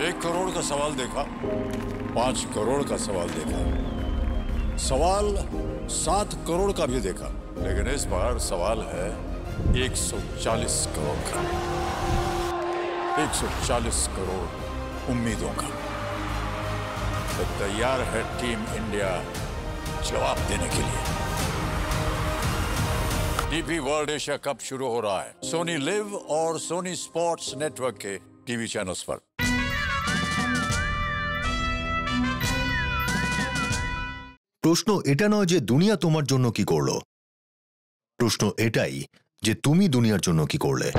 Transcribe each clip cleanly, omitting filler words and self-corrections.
1 करोड़ का सवाल देखा, 5 करोड़ का सवाल देखा, सवाल 7 करोड़ का भी देखा, लेकिन इस बार सवाल है 140 करोड़ का। 140 करोड़ उम्मीदों का। तो तैयार है टीम इंडिया जवाब देने के लिए। डीपी वर्ल्ड एशिया कप शुरू हो रहा है सोनी लिव और सोनी स्पोर्ट्स नेटवर्क के टीवी चैनल्स पर। প্রশ্ন এটা নয় যে দুনিয়া তোমার জন্য কি করলো, প্রশ্ন এটাই যে তুমি দুনিয়ার জন্য কি করলে।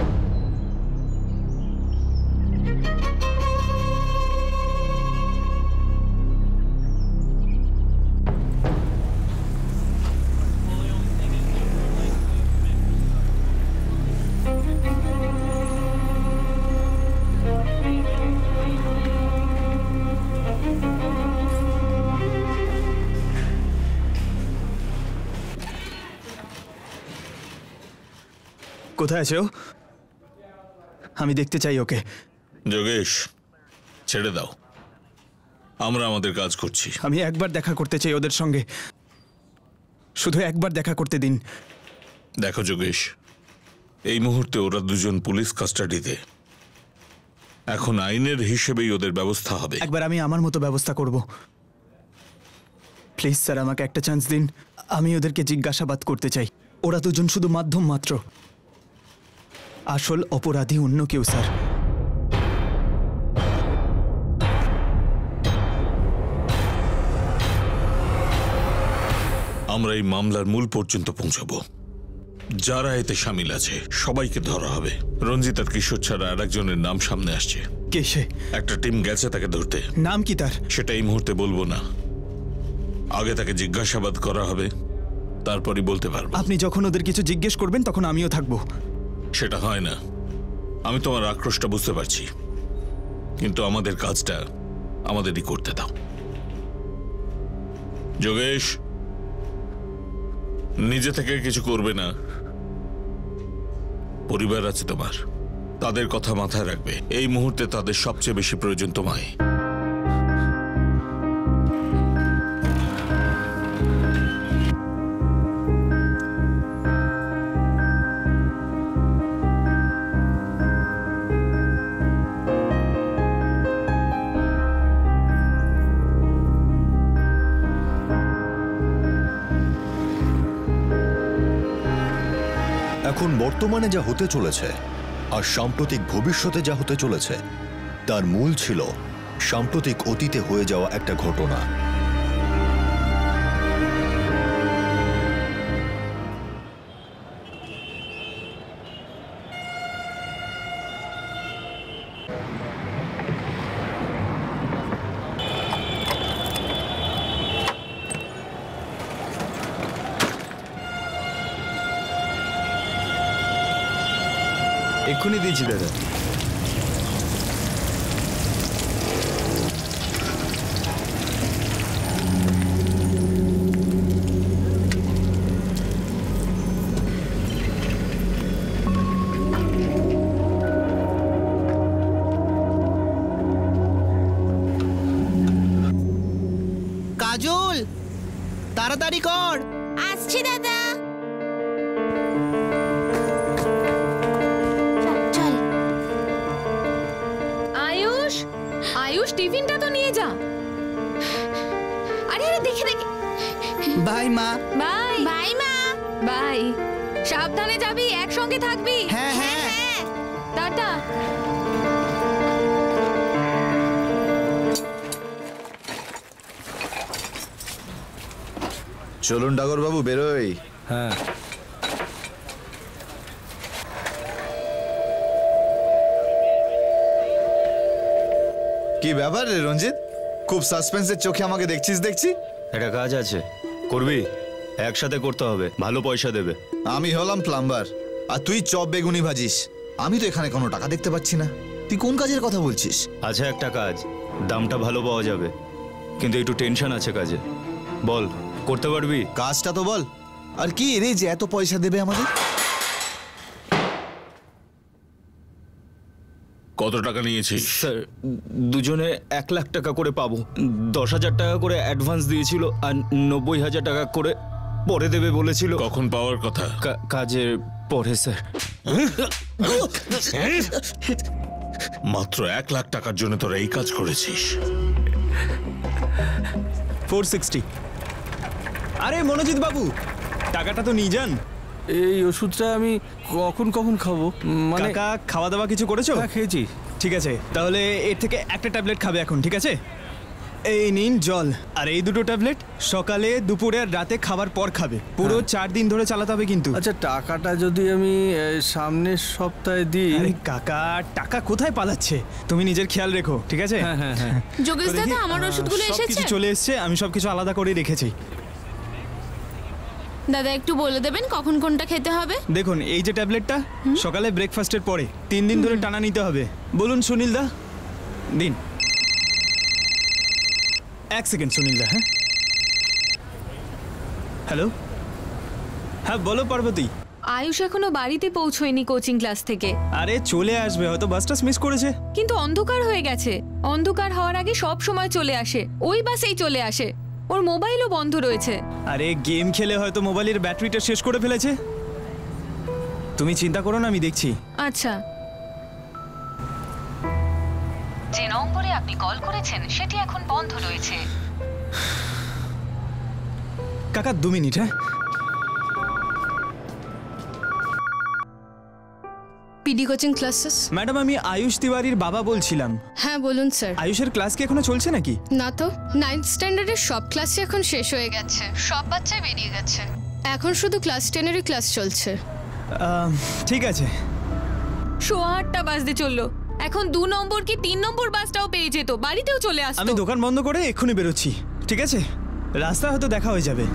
কোথায় আছে ও? আমি দেখতে চাই ওকে। যোগেশ, ছেড়ে দাও, আমরা আমাদের কাজ করছি। আমি একবার দেখা করতে চাই ওদের সঙ্গে, শুধু একবার দেখা করতে দিন। দেখো যোগেশ, এই মুহূর্তে ওরা দুজন পুলিশ কাস্টাডিতে, এখন আইনের হিসেবেই ওদের ব্যবস্থা হবে। একবার আমি আমার মতো ব্যবস্থা করব। প্লিজ স্যার, আমাকে একটা চান্স দিন। আমি ওদেরকে জিজ্ঞাসাবাদ করতে চাই। ওরা দুজন শুধু মাধ্যম মাত্র, আসল অপরাধী অন্য কেউ স্যার। আমরা এই মামলার মূল পর্যন্ত পৌঁছাবো। যারা এতে সামিল আছে সবাইকে ধরা হবে। রঞ্জিত আর কিশোর ছাড়া আর একজনের নাম সামনে আসছে। কে সে? একটা টিম গেছে তাকে ধরতে। নাম কি তার? সেটা এই মুহূর্তে বলবো না, আগে তাকে জিজ্ঞাসাবাদ করা হবে, তারপরই বলতে পারবো। আপনি যখন ওদের কিছু জিজ্ঞেস করবেন তখন আমিও থাকবো। সেটা হয় না। আমি তোমার আক্রোশটা বুঝতে পারছি, কিন্তু আমাদের কাজটা আমাদেরই করতে দাও। যোগেশ, নিজে থেকে কিছু করবে না। পরিবার আছে তোমার, তাদের কথা মাথায় রাখবে। এই মুহূর্তে তাদের সবচেয়ে বেশি প্রয়োজন তোমায়। এখন বর্তমানে যা হতে চলেছে আর সাম্প্রতিক ভবিষ্যতে যা হতে চলেছে তার মূল ছিল সাম্প্রতিক অতীতে হয়ে যাওয়া একটা ঘটনা। এক্ষুনি দিয়েছি দাদা। কাজল, তাড়াতাড়ি কর। আসছি দাদা। আয়ুষ, টিফিনটা তো নিয়ে যা। আরে আরে, দেখে দেখে। বাই মা। বাই বাই মা। বাই। সাবধানে যাবি, একসঙ্গে থাকবি। হ্যাঁ হ্যাঁ। টাটা। চলুন ডাগর বাবু, বেরোই। হ্যাঁ। কি ব্যাপার রে রঞ্জিত, খুব সাসপেন্সের চোখে আমাকে দেখছিস দেখছি। একটা কাজ আছে, করবি? একসাথে করতে হবে, ভালো পয়সা দেবে। আমি হলাম প্লাম্বার আর তুই চপ বেগুনি ভাজিস। আমি তো এখানে কোনো টাকা দেখতে পাচ্ছি না। তুই কোন কাজের কথা বলছিস? আছে একটা কাজ, দামটা ভালো পাওয়া যাবে, কিন্তু একটু টেনশন আছে কাজে। বল, করতে পারবি? কাজটা তো বল। আর কি রে যে এত পয়সা দেবে আমাদের? কত টাকা নিয়েছিস? স্যার দুজনে 1,00,000 টাকা করে পাবো। 10,000 টাকা করে অ্যাডভান্স দিয়েছিল আর 90,000 টাকা করে পরে দেবে বলেছিল। কখন পাওয়ার কথা? কাজের পরে স্যার। মাত্র 1,00,000 টাকার জন্য তোরা এই কাজ করেছিস? 460। আরে মনোজিৎ বাবু, টাকাটা তো নিয়ে যান। এই ওষুধটা আমি কখন কখন খাবো? মানে কাকা, খাওয়া দাওয়া কিছু করেছো? হ্যাঁ, খেয়েছি। ঠিক আছে, তাহলে এর থেকে একটা ট্যাবলেট খাবে এখন, ঠিক আছে? এই নিন জল, আর এই দুটো ট্যাবলেট সকালে, দুপুরে আর রাতে খাবার পর খাবে। পুরো 4 দিন ধরে চালাতে হবে কিন্তু। আচ্ছা, টাকাটা যদি আমি সামনের সপ্তাহে দিই? আরে কাকা, টাকা কোথায় পালাচ্ছে? তুমি নিজের খেয়াল রেখো, ঠিক আছে? হ্যাঁ হ্যাঁ হ্যাঁ। যোগেশ দাদা, আমার ওষুধগুলো এসেছে? সবকিছু চলে এসেছে, আমি সবকিছু আলাদা করে রেখেছি। দাদা একটু বলে দেবেন কখন কোনটা খেতে হবে? দেখুন, এই যে ট্যাবলেটটা সকালে ব্রেকফাস্টের পরে 3 দিন ধরে টানা নিতে হবে। বলুন সুনীল দা, দিন। 1 সেকেন্ড সুনীল দা। হ্যাঁ, হ্যালো, হ্যাঁ বলো পার্বতী। আয়ুষ এখনো বাড়িতে পৌঁছয়নি কোচিং ক্লাস থেকে। আরে চলে আসবে, হয়তো বাসটা মিস করেছে। কিন্তু অন্ধকার হয়ে গেছে, অন্ধকার হওয়ার আগে সব সময় চলে আসে, ওই বাসেই চলে আসে। ওর মোবাইলও বন্ধ রয়েছে। আরে গেম খেলে হয়তো মোবাইলের ব্যাটারিটা শেষ করে ফেলেছে। তুমি চিন্তা করো না, আমি দেখছি। আচ্ছা। যে নম্বরে আপনি কল করেছেন সেটি এখন বন্ধ রয়েছে। কাকা 2 মিনিট। হ্যাঁ, পিডি কোচিং ক্লাসেস। ম্যাডাম আমি আয়ুষ তিওয়ারির বাবা বলছিলাম। হ্যাঁ বলুন স্যার। আয়ুষের ক্লাস কি এখনো চলছে নাকি? না তো, 9th স্ট্যান্ডার্ডের সব ক্লাসই এখন শেষ হয়ে গেছে, সব বাচ্চাই বেরিয়ে গেছে। এখন শুধু ক্লাস 10-এরই ক্লাস চলছে। ঠিক আছে। 8:15 বাজতে চললো, এখন 2 নম্বর কি 3 নম্বর বাসটাও পেয়ে যেত, বাড়িতেও চলে আসতো। আমি দোকান বন্ধ করে এক্ষুনি বেরোচ্ছি, ঠিক আছে? রাস্তায় হয়তো দেখা হয়ে যাবে।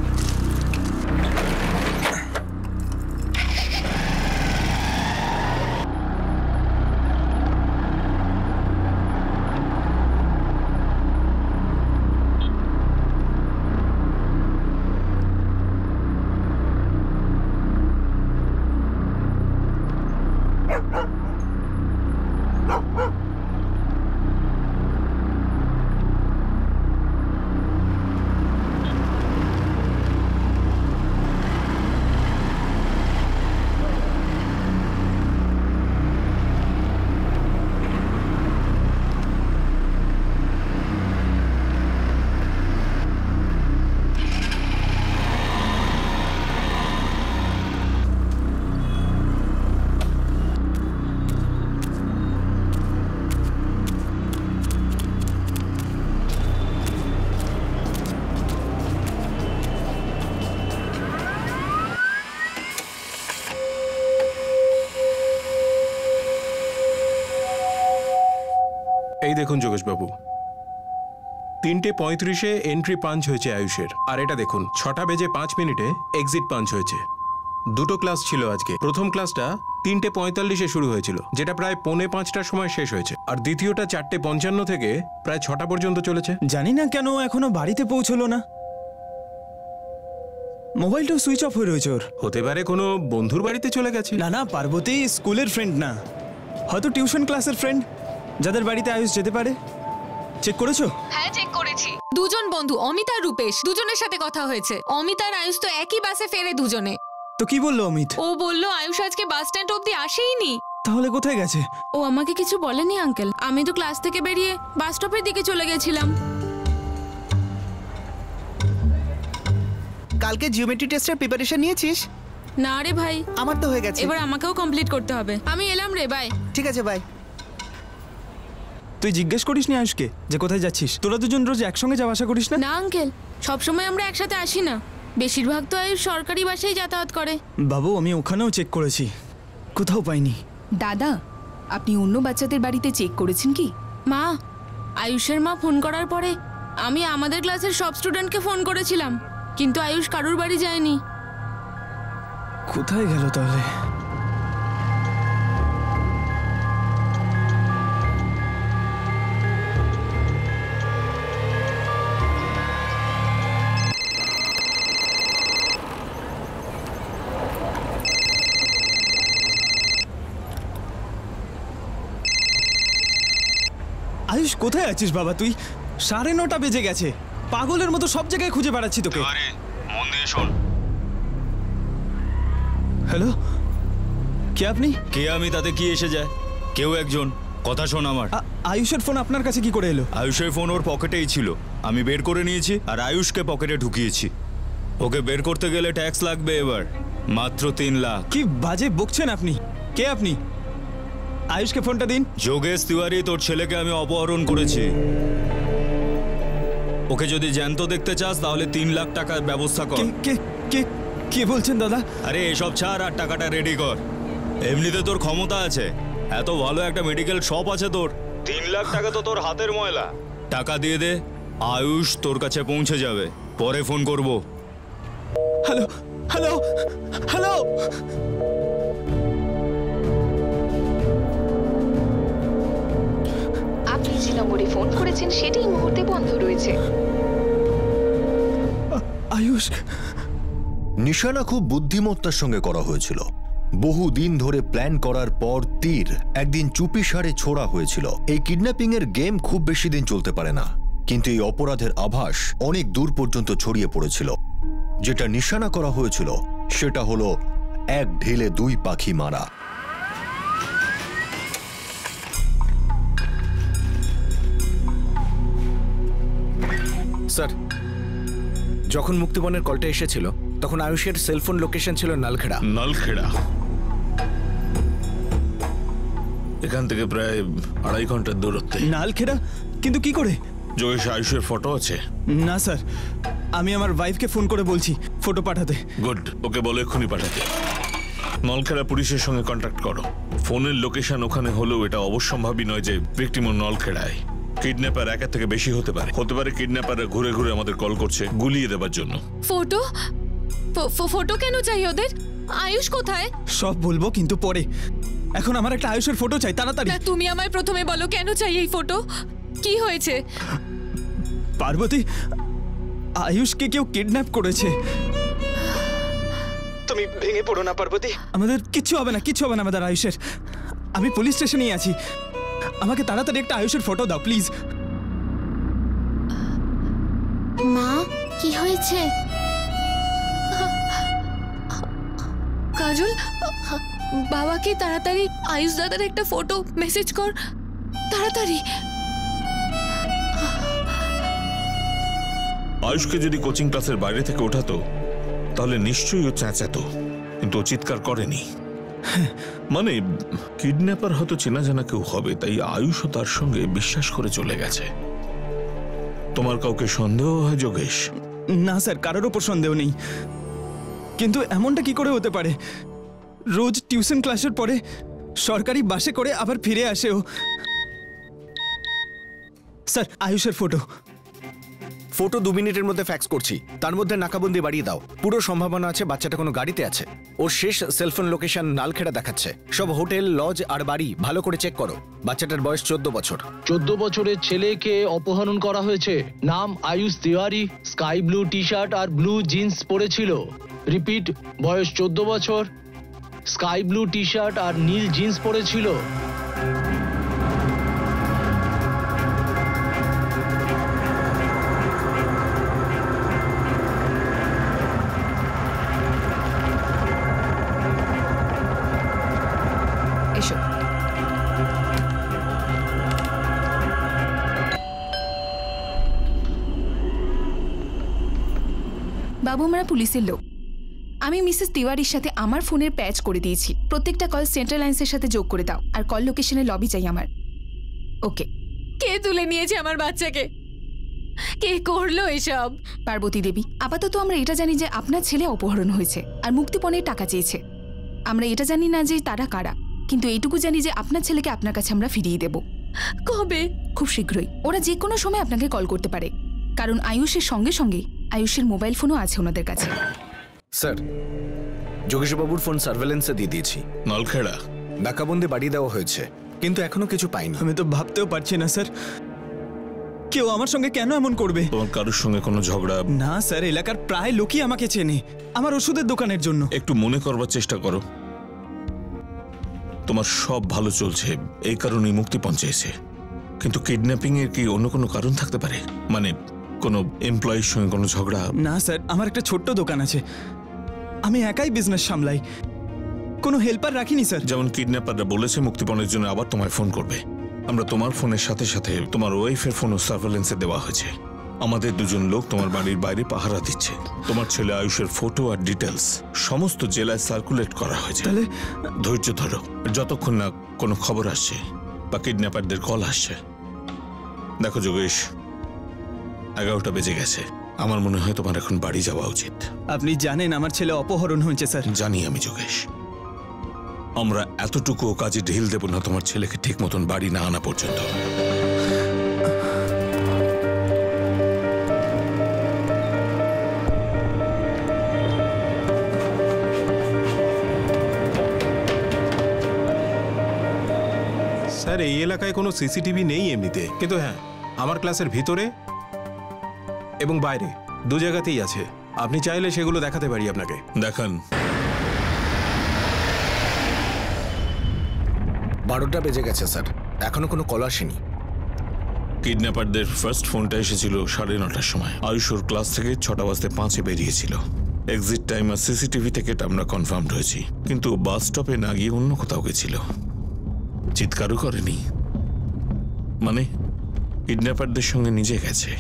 এই দেখুন যোগেশবাবু, 3:35-এ এন্ট্রি পাঞ্চ হয়েছে আয়ুষের, আর এটা দেখুন 6:05 এক্সিট পাঞ্চ হয়েছে। 2টো ক্লাস ছিল আজকে। প্রথম ক্লাসটা 3:45-এ শুরু হয়েছিল, যেটা প্রায় 4:45টার সময় শেষ হয়েছে, আর দ্বিতীয়টা 4:55 থেকে প্রায় 6টা পর্যন্ত চলেছে। জানি না কেন এখনো বাড়িতে পৌঁছলো না। মোবাইলটাও সুইচ অফ হয়ে রয়েছে ওর। হতে পারে কোনো বন্ধুর বাড়িতে চলে গেছে। না না, পার্বতী স্কুলের ফ্রেন্ড না, হয়তো টিউশন ক্লাসের ফ্রেন্ড, যাদের বাড়িতে আয়ুষ যেতে পারে। চেক করেছো? হ্যাঁ চেক করেছি। দুজন বন্ধু, অমিত আর রূপেশ, দুজনের সাথে কথা হয়েছে। অমিত আর আয়ুষ তো একই বাসে ফেরে দুজনে। তো কি বললো অমিত? ও বলল আয়ুষ আজকে বাস স্ট্যান্ড অবধি আসেইনি। তাহলে কোথায় গেছে? ও আমাকে কিছু বলেনি আঙ্কেল, আমি তো ক্লাস থেকে বেরিয়ে বাস স্টপের দিকে চলে গেছিলাম। কালকে জিওমেট্রি টেস্টের প্রিপারেশন নিয়েছিস? না রে ভাই, আমার তো হয়ে গেছে। এবার আমাকেও কমপ্লিট করতে হবে। আমি এলাম রে, বাই। ঠিক আছে, বাই। তুই জিজ্ঞেস করিসনি আয়ুষকে যে কোথায় যাচ্ছিস? তোরা দুজন রোজ একসঙ্গে যাওয়া আসা করিস না? না আঙ্কেল, সবসময় আমরা একসাথে আসি না, বেশিরভাগ তো আয়ুষ সরকারি বাসেই যাতায়াত করে। বাবু আমি ওখানেও চেক করেছি, কোথাও পাইনি। দাদা, আপনি অন্য বাচ্চাদের বাড়িতে চেক করেছেন কি? মা, আয়ুষের মা ফোন করার পরে আমি আমাদের ক্লাসের সব স্টুডেন্টকে ফোন করেছিলাম, কিন্তু আয়ুষ কারুর বাড়ি যায়নি। কোথায় গেল তাহলে? কোথায় আছিস বাবা তুই? 9:30 বেজে গেছে, পাগলের মতো সব জায়গায় খুঁজে বেড়াচ্ছি তোকে। মন দিয়ে শোন। হ্যালো, কে আপনি? কে আমি তাতে কি এসে যায়? কেউ একজন। কথা শোন আমার। আয়ুষের ফোন আপনার কাছে কি করে এলো? আয়ুষের ফোন ওর পকেটেই ছিল, আমি বের করে নিয়েছি আর আয়ুষকে পকেটে ঢুকিয়েছি। ওকে বের করতে গেলে ট্যাক্স লাগবে এবার, মাত্র 3 লাখ। কি বাজে বকছেন আপনি? কে আপনি? আয়ুষকে ফোনটা দিন। যোগেশ তিওয়ারি, তোর ছেলেকে আমি অপহরণ করেছি। ওকে যদি জ্যান্ত দেখতে চাস তাহলে 3 লাখ টাকার ব্যবস্থা কর। কে বলছেন দাদা? আরে এসব ছাড় আর টাকাটা রেডি কর। এমনিতে তোর ক্ষমতা আছে, এত ভালো একটা মেডিকেল শপ আছে তোর। 3 লাখ টাকা তো তোর হাতের ময়লা। টাকা দিয়ে দে, আয়ুষ তোর কাছে পৌঁছে যাবে। পরে ফোন করব। হ্যালো হ্যালো হ্যালো, আপনি যে নম্বরে ফোন করেছেন সেটি এই মুহূর্তে বন্ধ রয়েছে। আয়ুষ। নিশানা খুব বুদ্ধিমত্তার সঙ্গে করা হয়েছিল। বহুদিন ধরে প্ল্যান করার পর তীর একদিন চুপিসারে ছোড়া হয়েছিল। এই কিডন্যাপিং এর গেম খুব বেশি দিন চলতে পারে না, কিন্তু এই অপরাধের আভাস অনেক দূর পর্যন্ত ছড়িয়ে পড়েছিল। যেটা নিশানা করা হয়েছিল সেটা হলো এক ঢিলে 2 পাখি মারা। স্যার, যখন মুক্তিপণের কলটা এসেছিল তখন আয়ুষের সেলফোন লোকেশন ছিল নালখেড়া। নালখেড়া এখান থেকে প্রায় 2.5 ঘন্টার দূরত্বে। নালখেড়া? কিন্তু কি করে? যোগেশ, আয়ুষের ফটো আছে? না স্যার, আমি আমার ওয়াইফকে ফোন করে বলছি ফটো পাঠাতে। গুড, ওকে বলে এক্ষুনি পাঠাতে। নলখেড়া পুলিশের সঙ্গে কন্ট্যাক্ট করো। ফোনের লোকেশন ওখানে হলেও এটা অবশ্যম্ভাবী নয় যে ভিকটিম নলখেড়ায়। কিডন্যাপার 1 থেকে বেশি হতে পারে। কিডন্যাপাররা ঘুরে ঘুরে আমাদের কল করছে গুলিয়ে দেবার জন্য। ফটো ফটো কেন চাই ওদের? আয়ুষ কোথায়? সব বলবো কিন্তু পরে। এখন আমার একটা আয়ুষের ফটো চাই, তাড়াতাড়ি। তুমি আমায় প্রথমে বলো কেন চাই এই ফটো? কি হয়েছে? পার্বতী, আয়ুষকে কেউ কিডন্যাপ করেছে। তুমি ভেঙে পড়ো না পার্বতী, আমাদের কিচ্ছু হবে না, কিচ্ছু হবে না আমাদের আয়ুষের। আমি পুলিশ স্টেশনেই আছি, আমাকে তাড়াতাড়ি একটা আয়ুষের ফটো দাও প্লিজ। মা, কি হয়েছে? কাজল, বাবাকে তাড়াতাড়ি আয়ুষ দাদার একটা ফটো মেসেজ কর, তাড়াতাড়ি। আয়ুষকে যদি কোচিং ক্লাসের বাইরে থেকে ওঠাতো তাহলে নিশ্চয়ই ও চেঁচাতো, কিন্তু ও চিৎকার করেনি। মানে কিডন্যাপার হয়তো চেনা জানা কেউ হবে, তাই আয়ুষও তার সঙ্গে বিশ্বাস করে চলে গেছে। তোমার কাউকে সন্দেহ হয় যোগেশ? না স্যার, কারোর ওপর সন্দেহ নেই, কিন্তু এমনটা কি করে হতে পারে? রোজ টিউশন ক্লাসের পরে সরকারি বাসে করে আবার ফিরে আসে ও। স্যার, আয়ুষের ফটো। ফটো 2 মিনিটের মধ্যে ফ্যাক্স করছি। তার মধ্যে নাকাবন্দি বাড়িয়ে দাও। পুরো সম্ভাবনা আছে বাচ্চাটা কোনো গাড়িতে আছে। ওর শেষ সেলফোন লোকেশন নালখেড়া দেখাচ্ছে। সব হোটেল, লজ আর বাড়ি ভালো করে চেক করো। বাচ্চাটার বয়স 14 বছর। 14 বছরের ছেলেকে অপহরণ করা হয়েছে। নাম Ayush Tiwari, sky blue T shirt আর ব্লু জিন্স পরেছিল। রিপিট, বয়স 14 বছর, স্কাই ব্লু টি শার্ট আর নীল জিন্স পরেছিল। বাবু, আমরা পুলিশের লোক। আমি মিসেস তিওয়ারির সাথে আমার ফোনের প্যাচ করে দিয়েছি। প্রত্যেকটা কল সেন্ট্রাল লাইন্সের সাথে যোগ করে দাও, আর কল লোকেশনের লবি চাই আমার। ওকে। কে তুলে নিয়েছে আমার বাচ্চাকে? কে করলো এসব? পার্বতী দেবী। আপাতত আমরা এটা জানি যে আপনার ছেলে অপহরণ হয়েছে আর মুক্তিপণের টাকা চেয়েছে। আমরা এটা জানি না যে তারা কারা, কিন্তু এইটুকু জানি যে আপনার ছেলেকে আপনার কাছে আমরা ফিরিয়ে দেব। কবে? খুব শীঘ্রই। ওরা যে কোনো সময় আপনাকে কল করতে পারে, কারণ আয়ুষের সঙ্গে সঙ্গে আয়ুষের মোবাইল ফোনও আছে ওনাদের কাছে। স্যার, যোগেশবাবুর ফোন সার্ভেলেন্সে দিয়ে দিয়েছি। নলখেড়া নাকাবন্দি বাড়িয়ে দেওয়া হয়েছে, কিন্তু এখনো কিছু পাইনি। আমি তো ভাবতেও পারছি না স্যার, কেউ আমার সঙ্গে কেন এমন করবে? তোমার কারোর সঙ্গে কোনো ঝগড়া? না স্যার, এলাকার প্রায় লোকই আমাকে চেনে আমার ওষুধের দোকানের জন্য। একটু মনে করবার চেষ্টা করো, তোমার সব ভালো চলছে, এই কারণেই মুক্তিপণ চেয়েছে। কিন্তু কিডন্যাপিং এর কি অন্য কোনো কারণ থাকতে পারে? মানে কোনো এমপ্লয়ির সঙ্গে কোনো ঝগড়া? না স্যার, আমার একটা ছোট্ট দোকান আছে, আমি একাই বিজনেস সামলাই, কোনো হেল্পার রাখিনি স্যার। যেমন কিডন্যাপাররা বলেছে মুক্তিপণের জন্য আবার তোমায় ফোন করবে। আমরা তোমার ফোনের সাথে সাথে তোমার ওয়াইফের ফোনও সার্ভেলেন্সে দেওয়া হয়েছে। আমাদের দুজন লোক তোমার বাড়ির বাইরে পাহারা দিচ্ছে। তোমার ছেলে আয়ুষের ফটো আর ডিটেলস সমস্ত জেলায় সার্কুলেট করা হয়েছে। তাহলে ধৈর্য ধরো, যতক্ষণ না কোনো খবর আসছে বা কিডন্যাপারদের কল আসছে। দেখো যোগেশ, 11টা বেজে গেছে, আমার মনে হয় তোমার এখন বাড়ি যাওয়া উচিত। আপনি জানেন আমার ছেলে অপহরণ হয়েছে স্যার। জানি আমি যোগেশ, আমরা এতটুকু কাজে ঢিল দেব না তোমার ছেলেকে ঠিক মতন বাড়ি না আনা পর্যন্ত। স্যার এই এলাকায় কোনো সিসিটিভি নেই এমনিতে, কিন্তু হ্যাঁ আমার ক্লাসের ভিতরে এবং বাইরে দু জায়গাতেই আছে। আপনি চাইলে সেগুলো দেখাতে পারি আপনাকে। দেখান। 12টা বেজে গেছে স্যার, এখনো কোনো কল আসেনি। কিডন্যাপারদের ফার্স্ট ফোনটা এসেছিল 9:30টার সময়। আয়ুষ ওর ক্লাস থেকে 6:05 বেরিয়েছিল। এক্সিট টাইম আর সিসিটিভি থেকে আমরা কনফার্মড হয়েছি, কিন্তু বাস স্টপে না গিয়ে অন্য কোথাও গেছিল। চিৎকারও করেনি, মানে কিডন্যাপারদের সঙ্গে নিজে গেছে।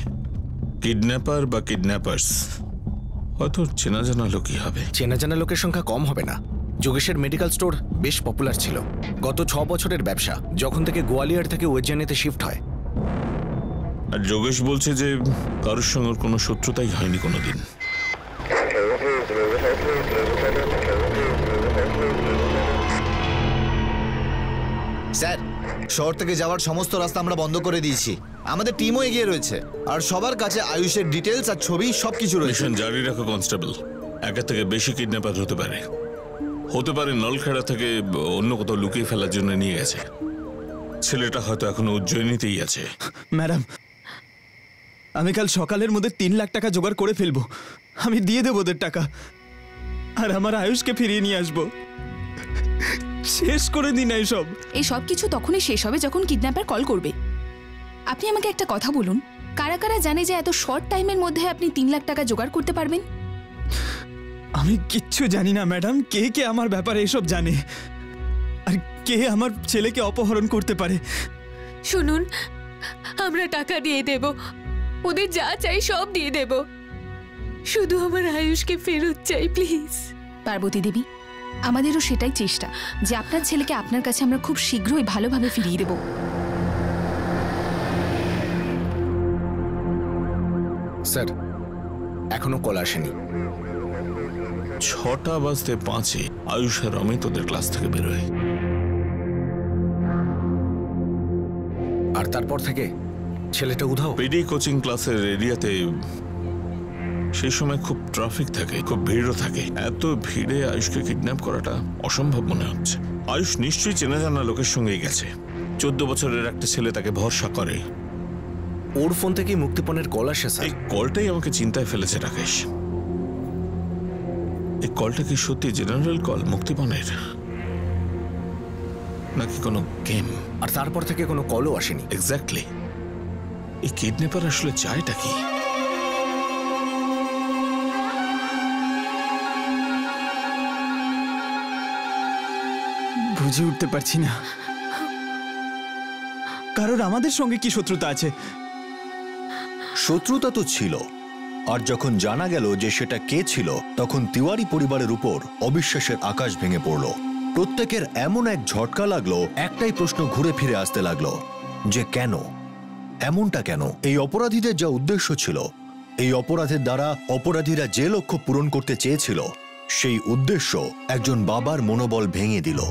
কিডন্যাপার বা কিডন্যাপার্স হয়তো চেনা জানা লোকই হবে। চেনা জানা লোকের সংখ্যা কম হবে না। যোগেশের মেডিকেল স্টোর বেশ পপুলার ছিল। গত 6 বছরের ব্যবসা, যখন থেকে গোয়ালিয়র থেকে উজ্জয়িনীতে শিফট হয়। আর যোগেশ বলছে যে কারোর সঙ্গে কোনো শত্রুতাই হয়নি কোনোদিন। স্যার, শহর থেকে যাওয়ার সমস্ত রাস্তা আমরা বন্ধ করে দিয়েছি। আমাদের টিমও এগিয়ে রয়েছে, আর সবার কাছে আয়ুষের ডিটেলস আর ছবি সবকিছু রয়েছে। মিশন জারি রাখো কনস্টেবল। একের থেকে বেশি কিডন্যাপার হতে পারে। নলখেড়া থেকে অন্য কোথাও লুকিয়ে ফেলার জন্য নিয়ে গেছে। ছেলেটা হয়তো এখনো উজ্জয়িনীতেই আছে। ম্যাডাম, আমি কাল সকালের মধ্যে 3 লাখ টাকা জোগাড় করে ফেলবো। আমি দিয়ে দেবো ওদের টাকা, আর আমার আয়ুষকে ফিরিয়ে নিয়ে আসবো। শেষ করে দিন এইসব। এই সব কিছু তখনই শেষ হবে যখন কিডন্যাপার কল করবে। আপনি আমাকে একটা কথা বলুন, কারা কারা জানে যে এত শর্ট টাইমের মধ্যে আপনি 3 লাখ টাকা জোগাড় করতে পারবেন? আমি কিচ্ছু জানি না ম্যাডাম। কে কে আমার ব্যাপারে এসব জানে, আর কে আমার ছেলেকে অপহরণ করতে পারে? শুনুন, আমরা টাকা দিয়ে দেব, ওদের যা চাই সব দিয়ে দেব, শুধু আমার আয়ুষকে ফেরত চাই প্লিজ। পার্বতী দেবী, আমাদেরও সেটাই চেষ্টা যে আপনার ছেলেকে আপনার কাছে আমরা খুব শীঘ্রই ভালোভাবে ফিরিয়ে দেব। স্যার, এখনো কল আসেনি। 6:05 আয়ুষ আর অমিত ওদের ক্লাস থেকে বেরোয়, আর তারপর থেকে ছেলেটা উধাও। পিডি কোচিং ক্লাসের এরিয়াতে সেই সময় খুব ট্রাফিক থাকে, খুব ভিড়ও থাকে। এত ভিড়ে আয়ুষকে কিডন্যাপ করাটা অসম্ভব মনে হচ্ছে। আয়ুষ নিশ্চয়ই চেনা জানা লোকের সঙ্গেই গেছে। 14 বছরের একটা ছেলে তাকে ভরসা করে। ওর ফোন থেকেই মুক্তিপণের কল আসে স্যার। এই কলটাই আমাকে চিন্তায় ফেলেছে রাকেশ। এই কলটা কি সত্যি জেনারেল কল মুক্তিপণের, নাকি কোনো গেম? আর তারপর থেকে কোনো কলও আসেনি। এক্স্যাক্টলি। এই কিডন্যাপার আসলে চায়টা কি? বুঝে উঠতে পারছি না কারোর আমাদের সঙ্গে কি শত্রুতা আছে। শত্রুতা তো ছিল, আর যখন জানা গেল যে সেটা কে ছিল, তখন তিওয়ারি পরিবারের উপর অবিশ্বাসের আকাশ ভেঙে পড়ল। প্রত্যেকের এমন এক ঝটকা লাগলো, একটাই প্রশ্ন ঘুরে ফিরে আসতে লাগলো যে কেন, এমনটা কেন? এই অপরাধীদের যা উদ্দেশ্য ছিল, এই অপরাধের দ্বারা অপরাধীরা যে লক্ষ্য পূরণ করতে চেয়েছিল, সেই উদ্দেশ্য একজন বাবার মনোবল ভেঙে দিল।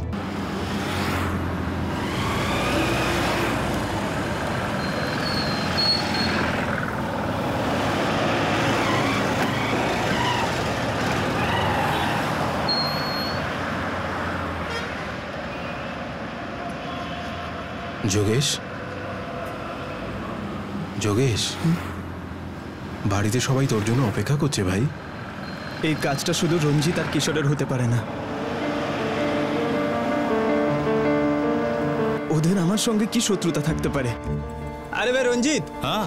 যোগেশ, যোগেশ, বাড়িতে সবাই তোর জন্য অপেক্ষা করছে ভাই। এই কাজটা শুধু রঞ্জিত আর কিশোরের হতে পারে না। ওদের আমার সঙ্গে কি শত্রুতা থাকতে পারে? আরে ভাই রঞ্জিত, হ্যাঁ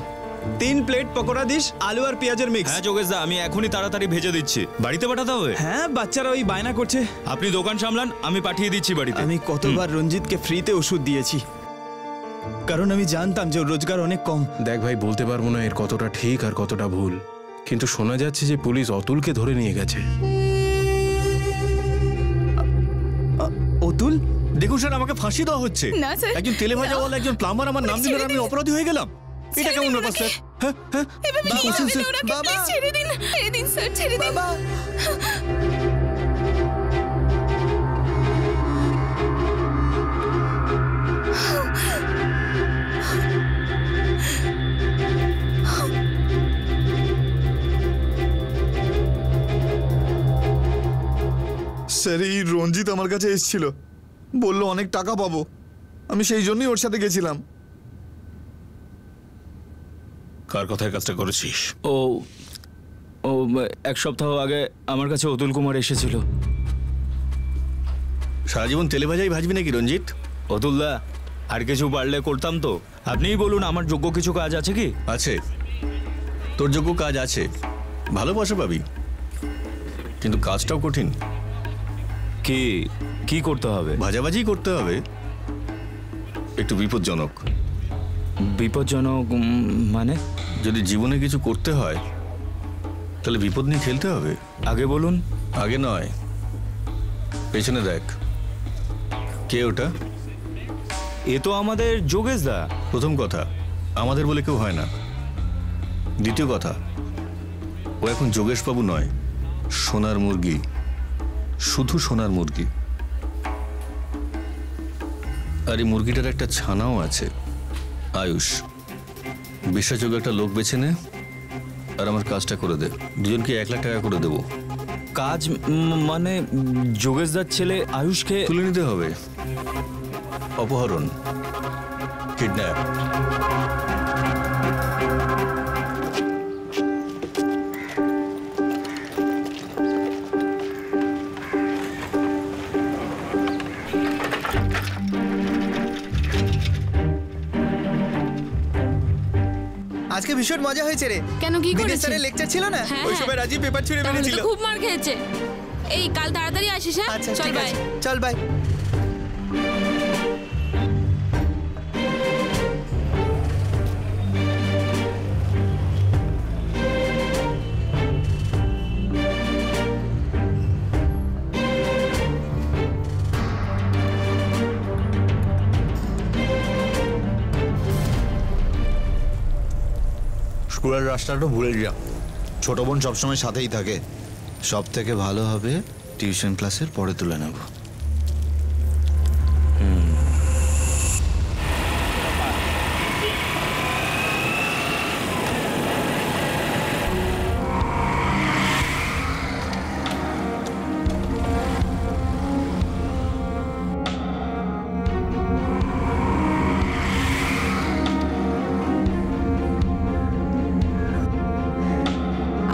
3 প্লেট পকোড়া দিস, আলু আর পেঁয়াজের মিক্স। হ্যাঁ যোগেশ দা, আমি এখনই তাড়াতাড়ি ভেজে দিচ্ছি। বাড়িতে পাঠাতে হবে? হ্যাঁ, বাচ্চারা ওই বায়না করছে। আপনি দোকান সামলান, আমি পাঠিয়ে দিচ্ছি বাড়িতে। আমি কতবার রঞ্জিতকে ফ্রিতে ওষুধ দিয়েছি, কারণ আমি জানতাম যে ওর রোজগার অনেক কম। দেখ ভাই, বলতে পারবো না এর কতটা ঠিক আর কতটা ভুল, কিন্তু শোনা যাচ্ছে যে পুলিশ অতুলকে ধরে নিয়ে গেছে। অতুল? দেখুন স্যার, আমাকে ফাঁসি দেওয়া হচ্ছে। না স্যার, একজন তেলে ভাজাওয়ালা, একজন প্লাম্বার আমার নাম দিল, আমি অপরাধী হয়ে গেলাম। এটা কেমন ব্যাপার স্যার? হ্যাঁ হ্যাঁ, কি করছেন স্যার? বাবা ছেড়ে দিন, ছেড়ে দিন স্যার, ছেড়ে দিন। বাবা স্যার, এই রঞ্জিত আমার কাছে এসেছিল, বললো অনেক টাকা পাবো, আমি সেই জন্যই ওর সাথে গেছিলাম। কার কথায় কাজটা করেছিস? ও ও 1 সপ্তাহ আগে আমার কাছে অতুল কুমার এসেছিল। সারা জীবন তেলে ভাজাই ভাজবি নাকি রঞ্জিত? অতুল দা, আর কিছু পারলে করতাম তো। আপনিই বলুন, আমার যোগ্য কিছু কাজ আছে কি? আছে, তোর যোগ্য কাজ আছে, ভালো পয়সা পাবি, কিন্তু কাজটাও কঠিন। কি কি করতে হবে? ভাজাভাজি করতে হবে, একটু বিপজ্জনক। বিপজ্জনক মানে? যদি জীবনে কিছু করতে হয় তাহলে বিপদ নিয়ে খেলতে হবে। আগে বলুন। আগে নয়, পেছনে দেখ। কে ওটা? এ তো আমাদের যোগেশ দা। প্রথম কথা, আমাদের বলে কেউ হয় না। দ্বিতীয় কথা, ও এখন যোগেশবাবু নয়, সোনার মুরগি, শুধু সোনার মুরগি। আর এই মুরগিটার একটা ছানাও আছে, আয়ুষ। বিশ্বাসযোগ্য একটা লোক বেছে নে আর আমার কাজটা করে দে। দুজনকে 1 লাখ টাকা করে দেবো। কাজ মানে যোগেশ দার ছেলে আয়ুষকে তুলে নিতে হবে। অপহরণ, কিডন্যাপ। আজকে ভীষণ মজা হয়েছে রে। কেন, কি করেছে? স্যারের লেকচার ছিল না, হ্যাঁ, ওই সময় রাজীব পেপার ছুঁড়ে তাহলে তো মেরেছিল। খুব মার খেয়েছে। এই কাল তাড়াতাড়ি আসিস। হ্যাঁ, আচ্ছা চল ঠিক বাই। আছে, চল বাই। স্কুলের রাস্তাটা ভুলে যা। ছোট বোন সবসময় সাথেই থাকে। সব থেকে ভালো হবে টিউশন ক্লাসের পরে তুলে নেব।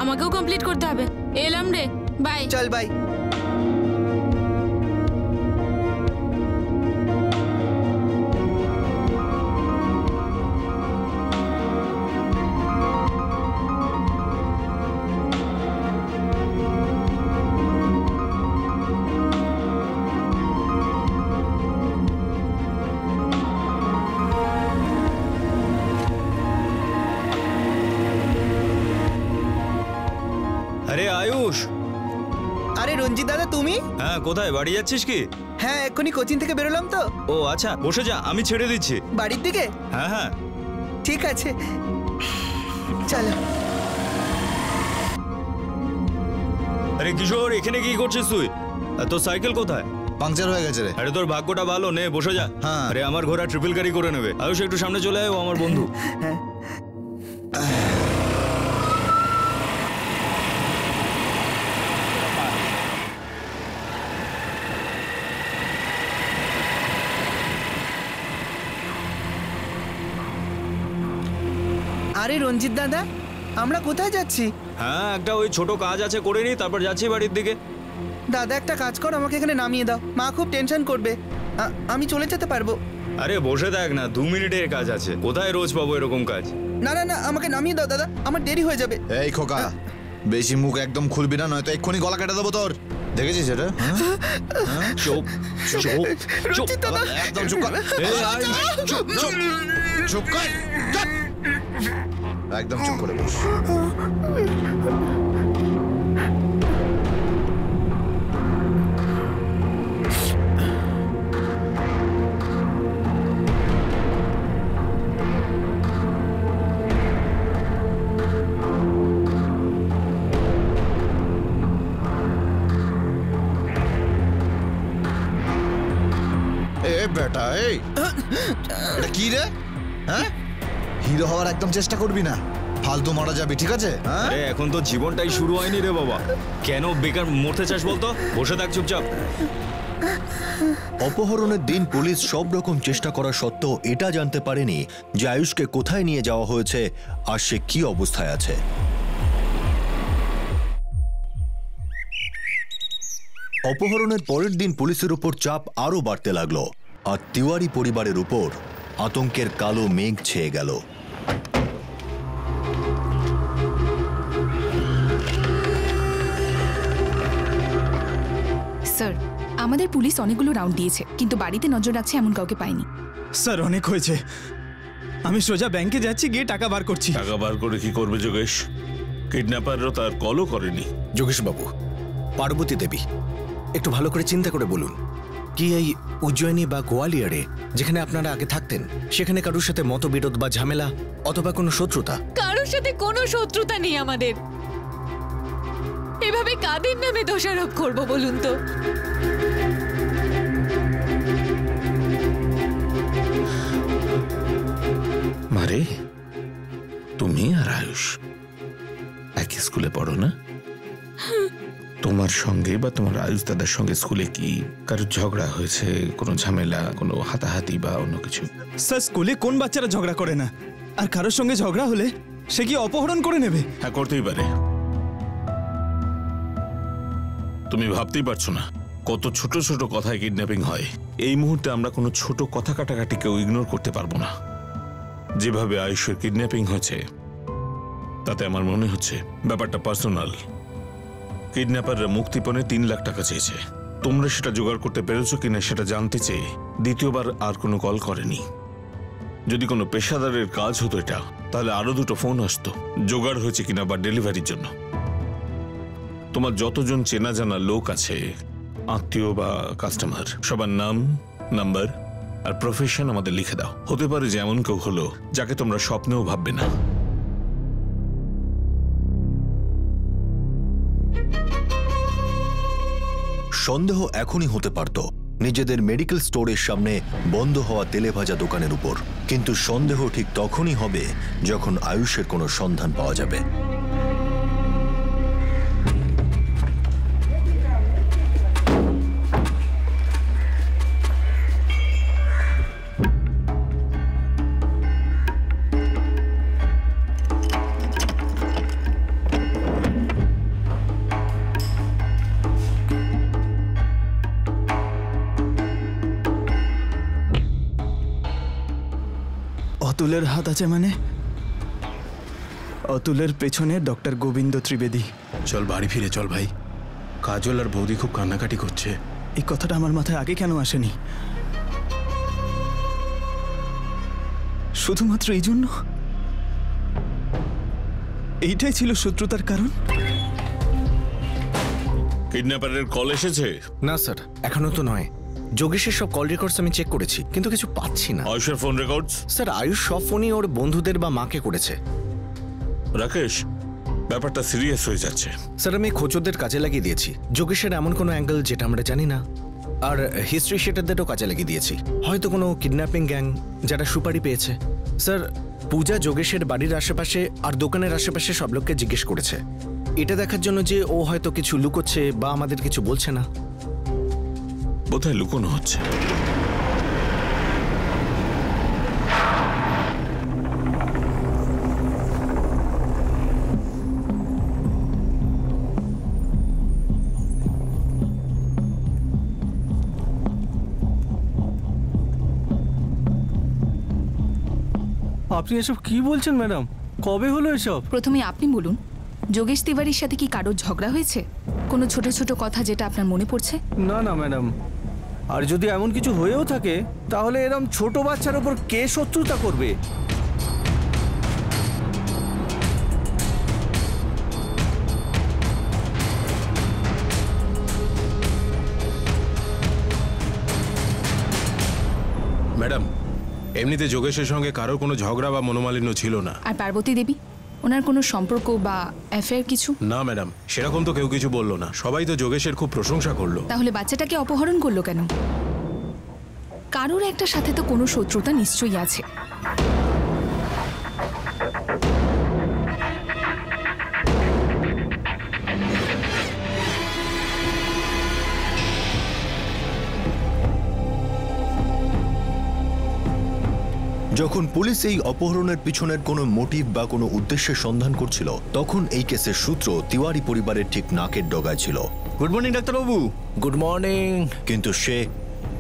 আমাকেও কমপ্লিট করতে হবে। এলাম রে, বাই। চল বাই। আরে আয়ুষ। আরে রঞ্জিত দাদা, তুমি? হ্যাঁ, কোথায়? বাড়ি যাচ্ছিস কি? হ্যাঁ, এক্ষুনি কোচিং থেকে বেরোলাম তো। ও আচ্ছা, বসে যা, আমি ছেড়ে দিচ্ছি। বাড়ির দিকে? হ্যাঁ হ্যাঁ ঠিক আছে, চলো। আরে কিশোর, এখানে কি করছিস তুই? আর তোর সাইকেল কোথায়? পাংচার হয়ে গেছে রে। আরে তোর ভাগ্যটা ভালো, নে বসে যা। হ্যাঁ। আরে আমার ঘোড়া ট্রিপল গাড়ি করে নেবে। আয়ুষ একটু সামনে চলে আয়, ও আমার বন্ধু। হ্যাঁ। আরে রঞ্জিত দাদা, আমরা কোথায় যাচ্ছি? হ্যাঁ, একটা ওই ছোট কাজ আছে, করে নি, তারপর যাচ্ছি বাড়ির দিকে। দাদা একটা কাজ কর, আমাকে এখানে নামিয়ে দাও। মা খুব টেনশন করবে। আমি চলে যেতে পারবো। আরে বসে দেখ না, 2 মিনিটের কাজ আছে। কোথায় রোজ পাবো এরকম কাজ? না না না, আমাকে নামিয়ে দাও দাদা, আমার দেরি হয়ে যাবে। এই খোকা, বেশি মুখ একদম খুলবি না, নয়তো এক্ষুনি গলা কেটে দেবো তোর। দেখেছিস এটা? চুপ চুপ চুপ, একদম চুপ কর। চুপ চুপ চুপ কর, একদম চুপ করে বস। বেটা, এই এটা কি রে? হ্যাঁ, হিরো হওয়ার একদম চেষ্টা করবি না, ফালতু মারা যাবে, ঠিক আছে? আরে এখন তো জীবনটাই শুরু হয়নি রে বাবা, কেন বেকার মরতে চাস বলতো? বসে থাক চুপচাপ। অপহরণের দিন পুলিশ সব রকম চেষ্টা করা সত্ত্বেও এটা জানতে পারেনি যে আয়ুষকে কোথায় নিয়ে যাওয়া হয়েছে আর সে কি অবস্থায় আছে। অপহরণের পরের দিন পুলিশের উপর চাপ আরো বাড়তে লাগলো আর তিওয়ারি পরিবারের উপর আতঙ্কের কালো মেঘ ছেয়ে গেল। স্যার, আমাদের পুলিশ অনেকগুলো রাউন্ড দিয়েছে, কিন্তু বাড়িতে নজর রাখছে এমন কাউকে পাইনি। স্যার অনেক হয়েছে, আমি সোজা ব্যাংকে যাচ্ছি, গিয়ে টাকা বার করছি। টাকা বার করে কি করবে যোগেশ? কিডন্যাপাররা তার কলও করেনি। যোগেশ বাবু, পার্বতী দেবী, একটু ভালো করে চিন্তা করে বলুন, কি এই উজ্জয়িনী বা গোয়ালিয়রে যেখানে আপনারা আগে থাকতেন সেখানে কারোর সাথে মতবিরোধ বা ঝামেলা অথবা কোনো শত্রুতা? কারোর সাথে কোনো শত্রুতা নেই আমাদের। এভাবে কাদের নামে দোষারোপ করব বলুন তো? মারে, তুমি আর আয়ুষ একই স্কুলে পড়ো না? তোমার সঙ্গে বা তোমার আয়ুষ দাদার সঙ্গে স্কুলে কি কারো ঝগড়া হয়েছে, কোনো ঝামেলা, কোনো হাতাহাতি বা অন্য কিছু? স্যার, স্কুলে কোন বাচ্চারা ঝগড়া করে না? আর কারোর সঙ্গে ঝগড়া হলে সে কি অপহরণ করে নেবে? হ্যাঁ, করতেই পারে। তুমি ভাবতেই পারছো না কত ছোট ছোট কথায় কিডন্যাপিং হয়। এই মুহূর্তে আমরা কোনো ছোট কথা কাটাকাটিকেও ইগনোর করতে পারবো না। যেভাবে আয়ুষের কিডন্যাপিং হয়েছে তাতে আমার মনে হচ্ছে ব্যাপারটা পার্সোনাল। কিডন্যাপাররা মুক্তিপণে 3 লাখ টাকা চেয়েছে। তোমরা সেটা জোগাড় করতে পেরেছো কিনা সেটা জানতে চেয়ে দ্বিতীয়বার আর কোনো কল করেনি। যদি কোনো পেশাদারের কাজ হতো এটা, তাহলে আরো 2টো ফোন আসতো জোগাড় হয়েছে কিনা বা ডেলিভারির জন্য। তোমার যতজন চেনা জানা লোক আছে, আত্মীয় বা কাস্টমার, সবার নাম, নাম্বার আর প্রফেশন আমাদের লিখে দাও। হতে পারে যে এমন কেউ হলো যাকে তোমরা স্বপ্নেও ভাববে না। সন্দেহ এখনই হতে পারত নিজেদের মেডিকেল স্টোরের সামনে বন্ধ হওয়া তেলে ভাজা দোকানের উপর, কিন্তু সন্দেহ ঠিক তখনই হবে যখন আয়ুষের কোনো সন্ধান পাওয়া যাবে। অতুলের হাত আছে মানে? অতুলের পেছনে ডক্টর গোবিন্দ ত্রিবেদী। চল বাড়ি ফিরে চল ভাই, কাজল আর বৌদি খুব কান্নাকাটি করছে। এই কথাটা আমার মাথায় আগে কেন আসেনি? শুধুমাত্র এই জন্য? এইটাই ছিল শত্রুতার কারণ? কিডন্যাপারের কল এসেছে? না স্যার, এখনো তো নয়। যোগেশের সব কল রেকর্ডস আমি চেক করেছি, কিন্তু কিছু পাচ্ছি না। আয়ুষের ফোন রেকর্ডস? স্যার, আয়ুষ সব ফোনই ওর বন্ধুদের বা মাকে করেছে। রাকেশ, ব্যাপারটা সিরিয়াস হয়ে যাচ্ছে। স্যার, আমি খোঁজদের কাজে লাগিয়ে দিয়েছি। যোগেশের এমন কোনো অ্যাঙ্গেল যেটা আমরা জানি না, আর হিস্ট্রি শেটারদেরও কাজে লাগিয়ে দিয়েছি। হয়তো কোনো কিডন্যাপিং গ্যাং যারা সুপারি পেয়েছে। স্যার, পূজা যোগেশের বাড়ির আশেপাশে আর দোকানের আশেপাশে সব লোককে জিজ্ঞেস করেছে, এটা দেখার জন্য যে ও হয়তো কিছু লুকোচ্ছে বা আমাদের কিছু বলছে না। বোধহয় লুকোনো হচ্ছে। আপনি এসব কি বলছেন ম্যাডাম? কবে হলো এসব? প্রথমে আপনি বলুন, যোগেশ তিওয়ারির সাথে কি কারোর ঝগড়া হয়েছে? কোনো ছোট ছোট কথা যেটা আপনার মনে পড়ছে? না না ম্যাডাম, আর যদি এমন কিছু হয়েও থাকে তাহলে এরম ছোট বাচ্চার ওপর কে শত্রুতা করবে? ম্যাডাম, এমনিতে যোগেশের সঙ্গে কারোর কোনো ঝগড়া বা মনোমালিন্য ছিল না। আর পার্বতী দেবী, ওনার কোনো সম্পর্ক বা অ্যাফেয়ার কিছু? না ম্যাডাম, সেরকম তো কেউ কিছু বললো না। সবাই তো যোগেশের খুব প্রশংসা করলো। তাহলে বাচ্চাটাকে অপহরণ করলো কেন? কারোর একটা সাথে তো কোনো শত্রুতা নিশ্চয়ই আছে। যখন পুলিশ এই অপহরণের পিছনের কোনো মোটিভ বা কোনো উদ্দেশ্যের সন্ধান করছিল, তখন এই কেসের সূত্র তিওয়ারি পরিবারের ঠিক নাকের ডগায় ছিল। গুড মর্নিং ডাক্তারবাবু। Good morning. কিন্তু সে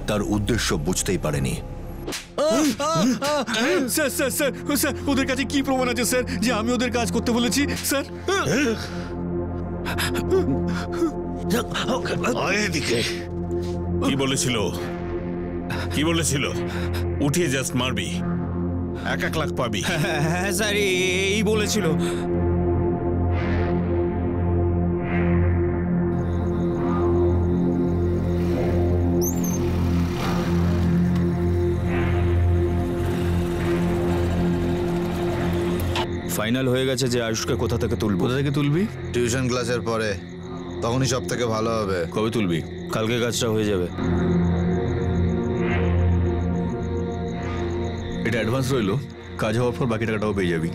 তার উদ্দেশ্য বুঝতেই পারেনি। স্যার স্যার স্যার স্যার, ওদের কাছে কি প্রমাণ আছে স্যার যে আমি ওদের কাজ করতে বলেছি স্যার? কি বলেছিল? কি বলেছিল? উঠিয়ে জাস্ট মারবি, 1 লাখ পাবি। হ্যাঁ স্যার, এই বলেছিল। ফাইনাল হয়ে গেছে যে আয়ুষকে কোথা থেকে তুলবো। কোথা থেকে তুলবি? টিউশন ক্লাসের পরে, তখনই সব থেকে ভালো হবে। কবে তুলবি? কালকে কাজটা হয়ে যাবে। এটা অ্যাডভান্স রইলো, কাজ হওয়ার পর বাকি টাকাটাও পেয়ে যাবি।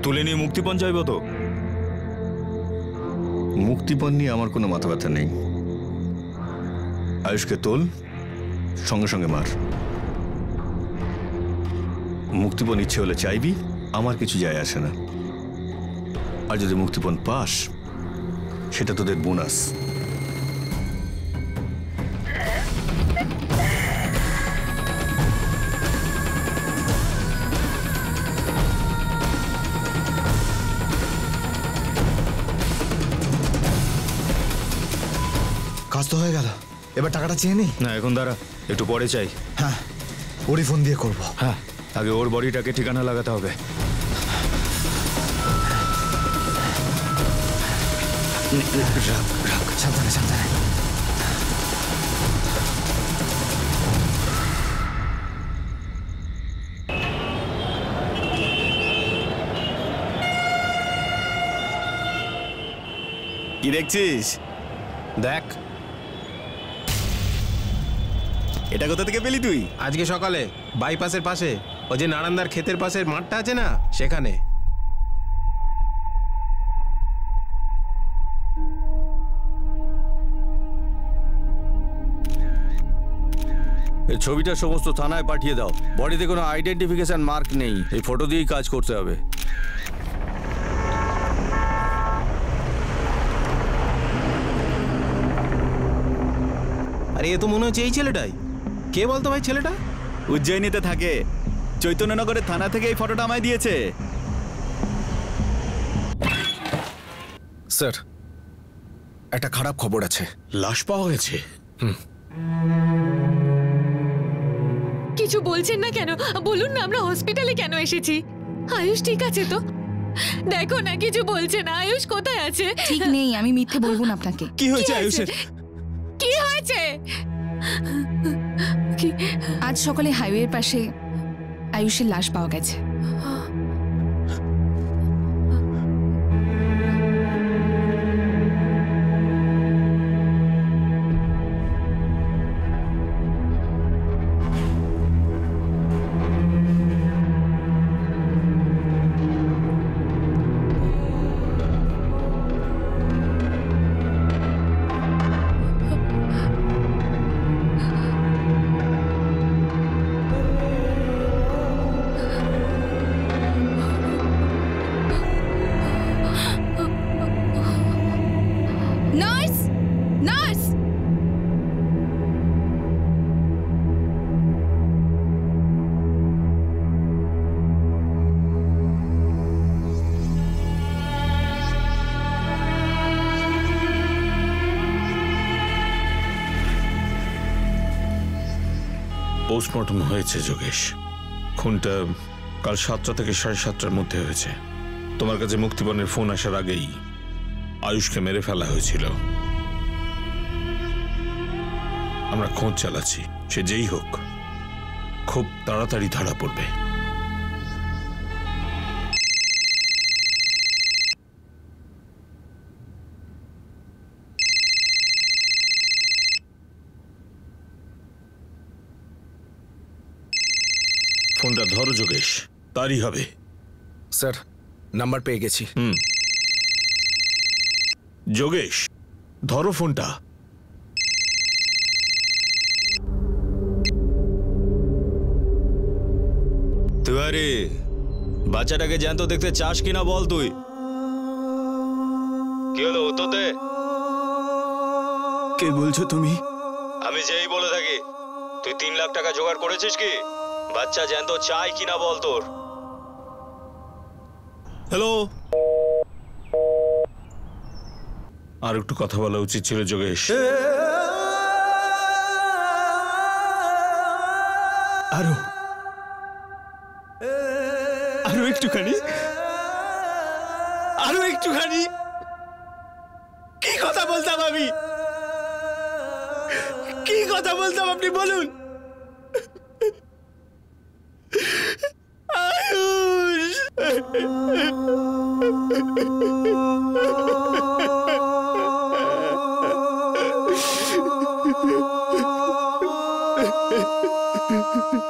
তুলে নিয়ে মুক্তিপণ চাইবো তো? মুক্তিপণ নিয়ে আমার কোনো মাথা ব্যথা নেই। আয়ুষকে তোল, সঙ্গে সঙ্গে মার। মুক্তিপণ ইচ্ছে হলে চাইবি, আমার কিছু যায় আসে না। আর যদি মুক্তিপণ পাস, সেটা তোদের বোনাস। কাজ তো হয়ে গেল, এবার টাকাটা চেয়ে নি। না এখন দাঁড়া, একটু পরে চাই। হ্যাঁ, ওরই ফোন দিয়ে করবো। হ্যাঁ, আগে ওর বডিটাকে ঠিকানা লাগাতে হবে। সাবধানে সাবধানে। কি দেখছিস? দেখ, এটা কোথা থেকে পেলি তুই? আজকে সকালে বাইপাসের পাশে, ও যে নারায়ণদার ক্ষেতের পাশের মাঠটা আছে না, সেখানে। এই ছবিটা সমস্ত থানায় পাঠিয়ে দাও। বডিতে কোনো আইডেন্টিফিকেশন মার্ক নেই, এই ফটো দিয়েই কাজ করতে হবে। আরে এ তো মনে হচ্ছে এই ছেলেটাই। কে বলতো ভাই ছেলেটা? উজ্জয়িনীতে থাকে, চৈতন্যনগরের থানা থেকে এই ফটোটা আমায় দিয়েছে। স্যার, একটা খারাপ খবর আছে। লাশ পাওয়া গেছে? কিছু বলছেন না কেন? বলুন না, আমরা হসপিটালে কেন এসেছি? আয়ুষ ঠিক আছে তো? দেখো না, কিছু বলছে না। আয়ুষ কোথায় আছে? ঠিক নেই, আমি মিথ্যে বলবো না আপনাকে। কি হয়েছে আয়ুষের? কি হয়েছে? আজ সকালে হাইওয়ের পাশে আয়ুষের লাশ পাওয়া গেছে। পোস্টমর্টম হয়েছে যোগেশ। খুনটা কাল 7টা থেকে 7:30টার মধ্যে হয়েছে। তোমার কাছে মুক্তিপণের ফোন আসার আগেই আয়ুষকে মেরে ফেলা হয়েছিল। আমরা খোঁজ চালাচ্ছি, সে যেই হোক খুব তাড়াতাড়ি ধরা পড়বে। ফোনটা ধরো যোগেশ, তারই হবে। স্যার, নাম্বার পেয়ে গেছি। যোগেশ, ধরো ফোনটা। তিওয়ারি, বাচ্চাটাকে জ্যান্ত দেখতে চাস কিনা বল তুই। কি হলো, উত্তর দে। কে বলছো তুমি? আমি যেই বলে থাকি। তুই 3 লাখ টাকা জোগাড় করেছিস কি? বাচ্চা জ্যান্ত চাই কিনা বল তোর। হ্যালো। আর একটু কথা বলা উচিত ছিল যোগেশ। আরো একটুখানি, আরো একটুখানি। কি কথা বলতাম আমি, কি কথা বলতাম আপনি বলুন। আয়ুষ,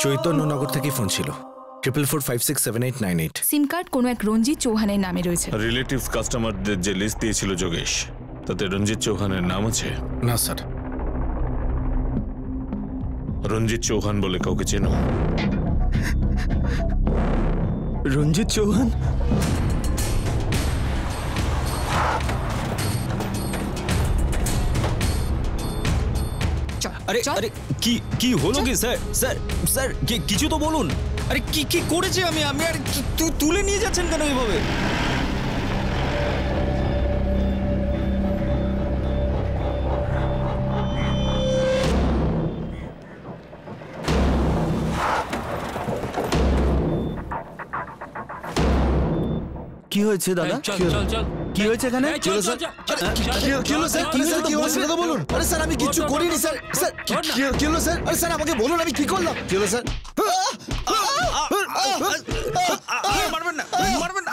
চৈতন্যনগর থেকে ফোন ছিল। 44467898। সিম কার্ড কোনো এক রঞ্জিত চৌহানের নামে রয়েছে। রিলেটিভস কাস্টমারদের যে লিস্ট দিয়েছিল যোগেশ, তাতে রঞ্জিত চৌহানের নাম আছে? না স্যার। রঞ্জিত চৌহান বলে কাউকে চেনো? রঞ্জিত চৌহান? আরে আরে কি হলো কি স্যার? স্যার স্যার কিছু তো বলুন। আরে কি করেছি আমি? আর তুলে নিয়ে যাচ্ছেন কেন এইভাবে? কি হয়েছে দাদা? কি হয়েছে এখানে? কি হলো স্যার? কি হলো সেটা তো বলুন। আরে স্যার, আমি কিচ্ছু করিনি স্যার। স্যার কি হলো স্যার? আরে স্যার আমাকে বলুন আমি কি করলাম। কি হলো স্যার? মারবেন না, মারবেন না।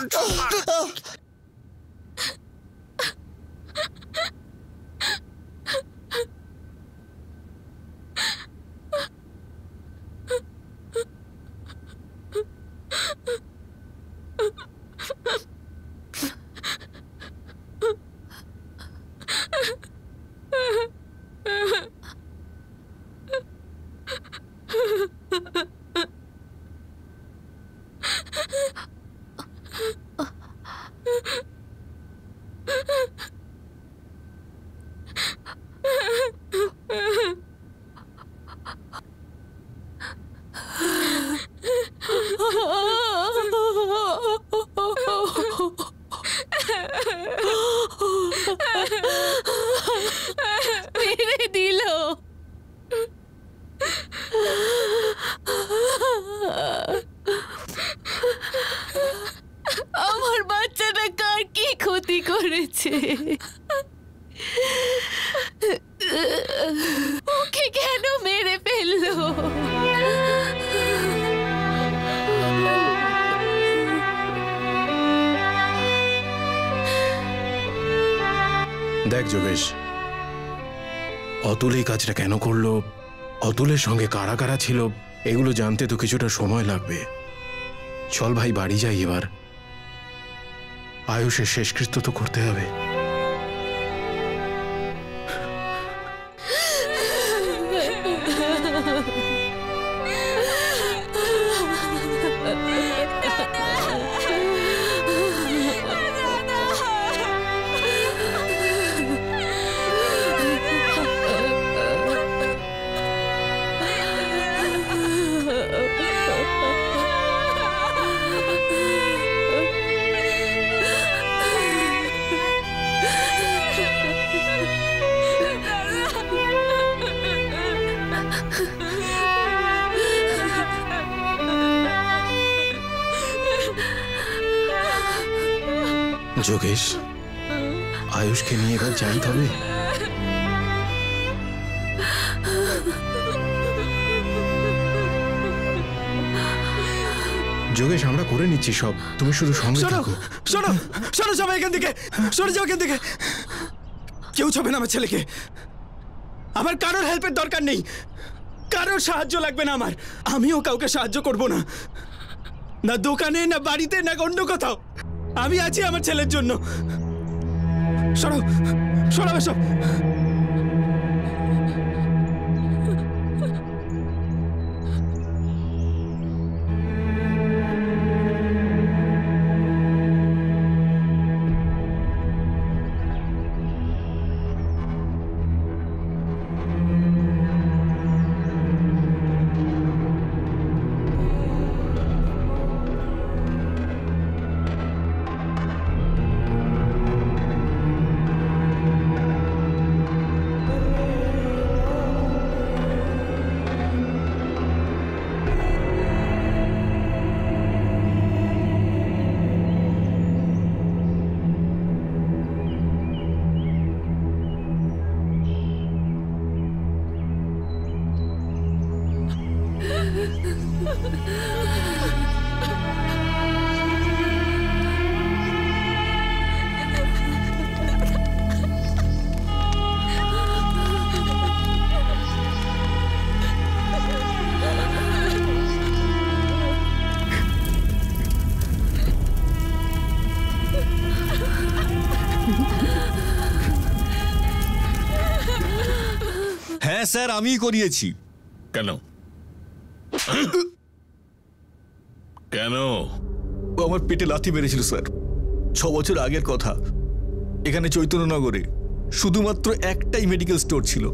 মেরে দিল। আমার বাচ্চাটা কার কি ক্ষতি করেছে? ওকে কেন মেরে ফেললো? দেখ যোগেশ, অতুল এই কাজটা কেন করলো, অতুলের সঙ্গে কারা কারা ছিল, এগুলো জানতে তো কিছুটা সময় লাগবে। চল ভাই, বাড়ি যাই এবার। আয়ুষের শেষকৃত্য তো করতে হবে। যোগেশ, আয়ুষকে নিয়ে এবার যাই তবে। যোগেশ, আমরা করে নিচ্ছি সব, তুমি শুধু সঙ্গে থাকো। শোনো শোনো, সবাই এখান থেকে সরে যাও, এখান থেকে। কেউ ছবে না আমার ছেলেকে। আমার কারোর হেল্পের দরকার নেই, কারোর সাহায্য লাগবে না আমার। আমিও কাউকে সাহায্য করব না, না দোকানে, না বাড়িতে, না অন্য কোথাও। আমি আছি আমার ছেলের জন্য। সরো সরো সব। হ্যাঁ স্যার, আমিই করিয়েছি। কেন কেন? ও আমার পেটে লাথি মেরেছিল স্যার, 6 বছর আগের কথা। এখানে চৈতন্যনগরে শুধুমাত্র একটাই মেডিকেল স্টোর ছিল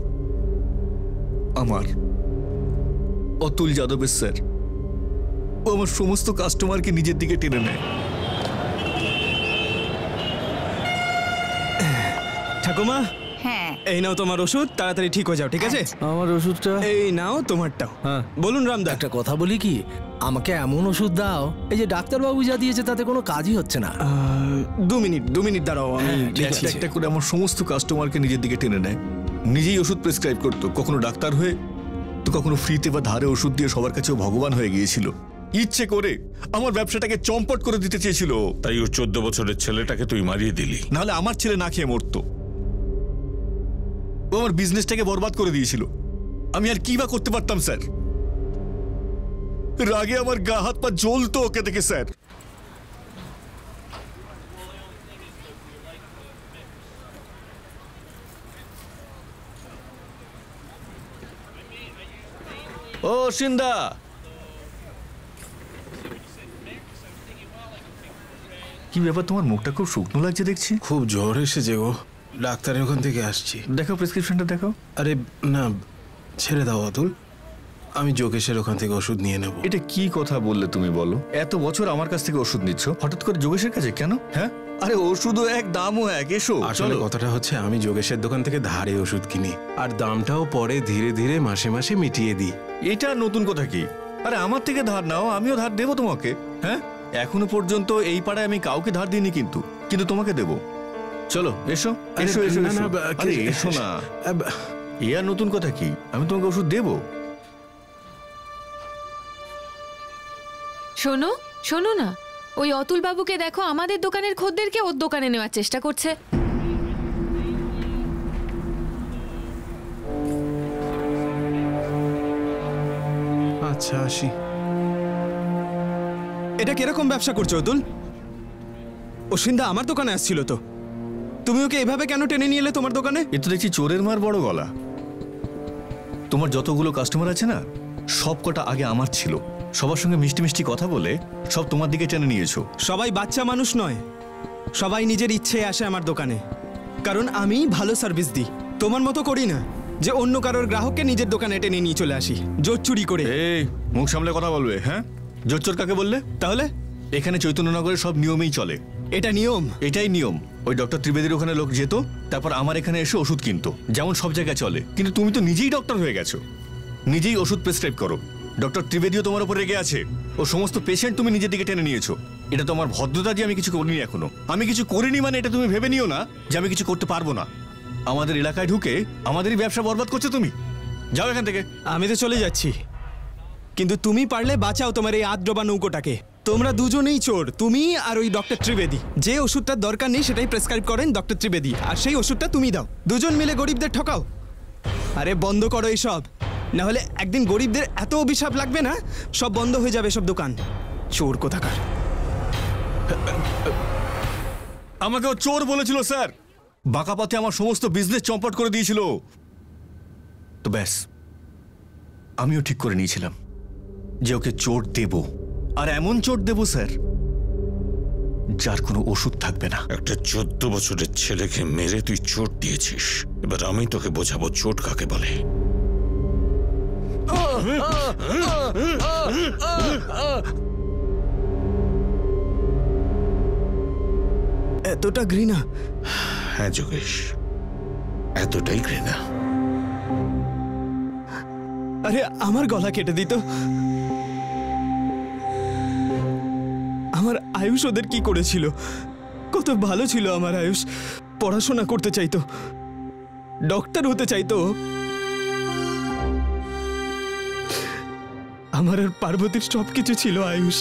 আমার, অতুল যাদবের স্যার। ও আমার সমস্ত কাস্টমারকে নিজের দিকে টেনে নেয়। ঠাকুমা, হ্যাঁ, এই নাও তোমার ওষুধ, তাড়াতাড়ি ঠিক হয়ে যাও, ঠিক আছে? আমার ওষুধটা এই নাও তোমারটাও। হ্যাঁ বলুন রামদা। একটা কথা বলি কি, আমাকে এমন ওষুধ দাও, এই যে ডাক্তারবাবু যা দিয়েছে তাতে কোনো কাজই হচ্ছে না। 2 মিনিট দাঁড়াও, আমি একটা একটা করে আমার সমস্ত কাস্টমারকে নিজের দিকে টেনে নেয়। নিজেই ওষুধ প্রেসক্রাইব করতো, কখনো ডাক্তার হয়ে তো কখনো ফ্রিতে বা ধারে ওষুধ দিয়ে সবার কাছেও ভগবান হয়ে গিয়েছিল। ইচ্ছে করে আমার ব্যবসাটাকে চম্পট করে দিতে চেয়েছিল। তাই ওর 14 বছরের ছেলেটাকে তুই মারিয়ে দিলি। নাহলে আমার ছেলে না খেয়ে মরতো। ও আমার বিজনেসটাকে বরবাদ করে দিয়েছিল। আমি আর কি বা করতে পারতাম স্যার? রাগে আমার গা হাত পা জ্বলতো ওকে দেখে স্যার। ও সিন্দা, কি ব্যাপার, তোমার মুখটা খুব শুকনো লাগছে দেখছি। খুব জ্বর এসেছে গো, ডাক্তারের ওখান থেকে আসছি। দেখো প্রেসক্রিপশনটা দেখো। আরে না, ছেড়ে দাও অতুল, আমি যোগেশের ওখান থেকে ওষুধ নিয়ে নেব। এটা কি কথা বললে তুমি বলো? এত বছর আমার কাছ থেকে ওষুধ নিচ্ছ, হঠাৎ করে যোগেশের কাছে কেন? হ্যাঁ, আরে ওষুধও এক, দামও এক। এসো। আসলে কথাটা হচ্ছে, আমি যোগেশের দোকান থেকে ধারে ওষুধ কিনি, আর দামটাও পরে ধীরে ধীরে মাসে মাসে মিটিয়ে দিই। এটা নতুন কথা কি? আরে আমার থেকে ধার নাও, আমিও ধার দেবো তোমাকে। হ্যাঁ, এখনো পর্যন্ত এই পাড়ায় আমি কাউকে ধার দিইনি, কিন্তু তোমাকে দেবো। চলো এসো এসো এসো। আরে এসো না, এ আর নতুন কথা কি? আমি তোমাকে ওষুধ দেবো। শোনো শোনো না, ওই অতুল বাবুকে দেখো, আমাদের দোকানের খদ্দেরকে ওর দোকানে নেওয়ার চেষ্টা করছে। আচ্ছা আসি। এটা কিরকম ব্যবসা করছো অতুল? অসিন্দা আমার দোকানে আসছিল তো, তুমি ওকে এভাবে কেন টেনে নিয়ে এলে তোমার দোকানে? এ তো দেখছি চোরের মার বড় গলা। তোমার যতগুলো কাস্টমার আছে না, সব কটা আগে আমার ছিল। সবার সঙ্গে মিষ্টি মিষ্টি কথা বলে সব তোমার দিকে টেনে নিয়েছো। সবাই বাচ্চা মানুষ নয়, সবাই নিজের ইচ্ছে আসে আমার দোকানে, কারণ আমি ভালো সার্ভিস দিই। তোমার মতো করি না যে অন্য কারোর গ্রাহককে নিজের দোকানে টেনে নিয়ে চলে আসি জোর চুরি করে। এই মুখ সামলে কথা বলবে। হ্যাঁ, জোর চোর কাকে বললে? তাহলে এখানে চৈতন্যনগরের সব নিয়মেই চলে। এটা নিয়ম? এটাই নিয়ম। ওই ডক্টর ত্রিবেদীর ওখানে লোক যেত, তারপর আমার এখানে এসে ওষুধ কিনতো, যেমন সব জায়গায় চলে। কিন্তু তুমি তো নিজেই ডক্টর হয়ে গেছো, নিজেই ওষুধ প্রেসক্রাইব করো। ডক্টর ত্রিবেদীও তোমার উপর রেগে আছে। ও সমস্ত পেশেন্ট তুমি নিজের দিকে টেনে নিয়েছো। এটা তো আমার ভদ্রতা যে আমি কিছু করিনি এখনো। আমি কিছু করিনি মানে এটা তুমি ভেবে নিও না যে আমি কিছু করতে পারবো না। আমাদের এলাকায় ঢুকে আমাদেরই ব্যবসা বরবাদ করছো তুমি। যাও এখান থেকে। আমি তো চলে যাচ্ছি, কিন্তু তুমি পারলে বাঁচাও তোমার এই আদ্রবা নৌকোটাকে। তোমরা দুজনেই চোর, তুমি আর ওই ডক্টর ত্রিবেদী। যে ওষুধটার দরকার নেই সেটাই প্রেসক্রাইব করেন ডক্টর ত্রিবেদী, আর সেই ওষুধটা তুমি দাও। দুজন মিলে গরিবদের ঠকাও। আরে বন্ধ করো এইসব, না হলে একদিন গরিবদের এত অভিশাপ লাগবে না, সব বন্ধ হয়ে যাবে সব দোকান। চোর কোথাকার। আমাকেও চোর বলেছিল স্যার। বাঁকা পথে আমার সমস্ত বিজনেস চম্পট করে দিয়েছিল। তো ব্যাস, আমিও ঠিক করে নিয়েছিলাম যে ওকে চোট দেব, আর এমন চোট দেব স্যার যার কোনো ওষুধ থাকবে না। একটা 14 বছরের ছেলেকে মেরে তুই চোট দিয়েছিস, এবার আমি তোকে বোঝাবো চোট কাকে বলে। এতটা ঘৃণা? হ্যাঁ যোগেশ, এতটাই ঘৃণা। আরে আমার গলা কেটে দিত। আমার আয়ুষ ওদের কি করেছিল? কত ভালো ছিল আমার আয়ুষ, পড়াশোনা করতে চাইতো, ডক্টর হতে চাইতো। আমার আর পার্বতীর সবকিছু ছিল আয়ুষ,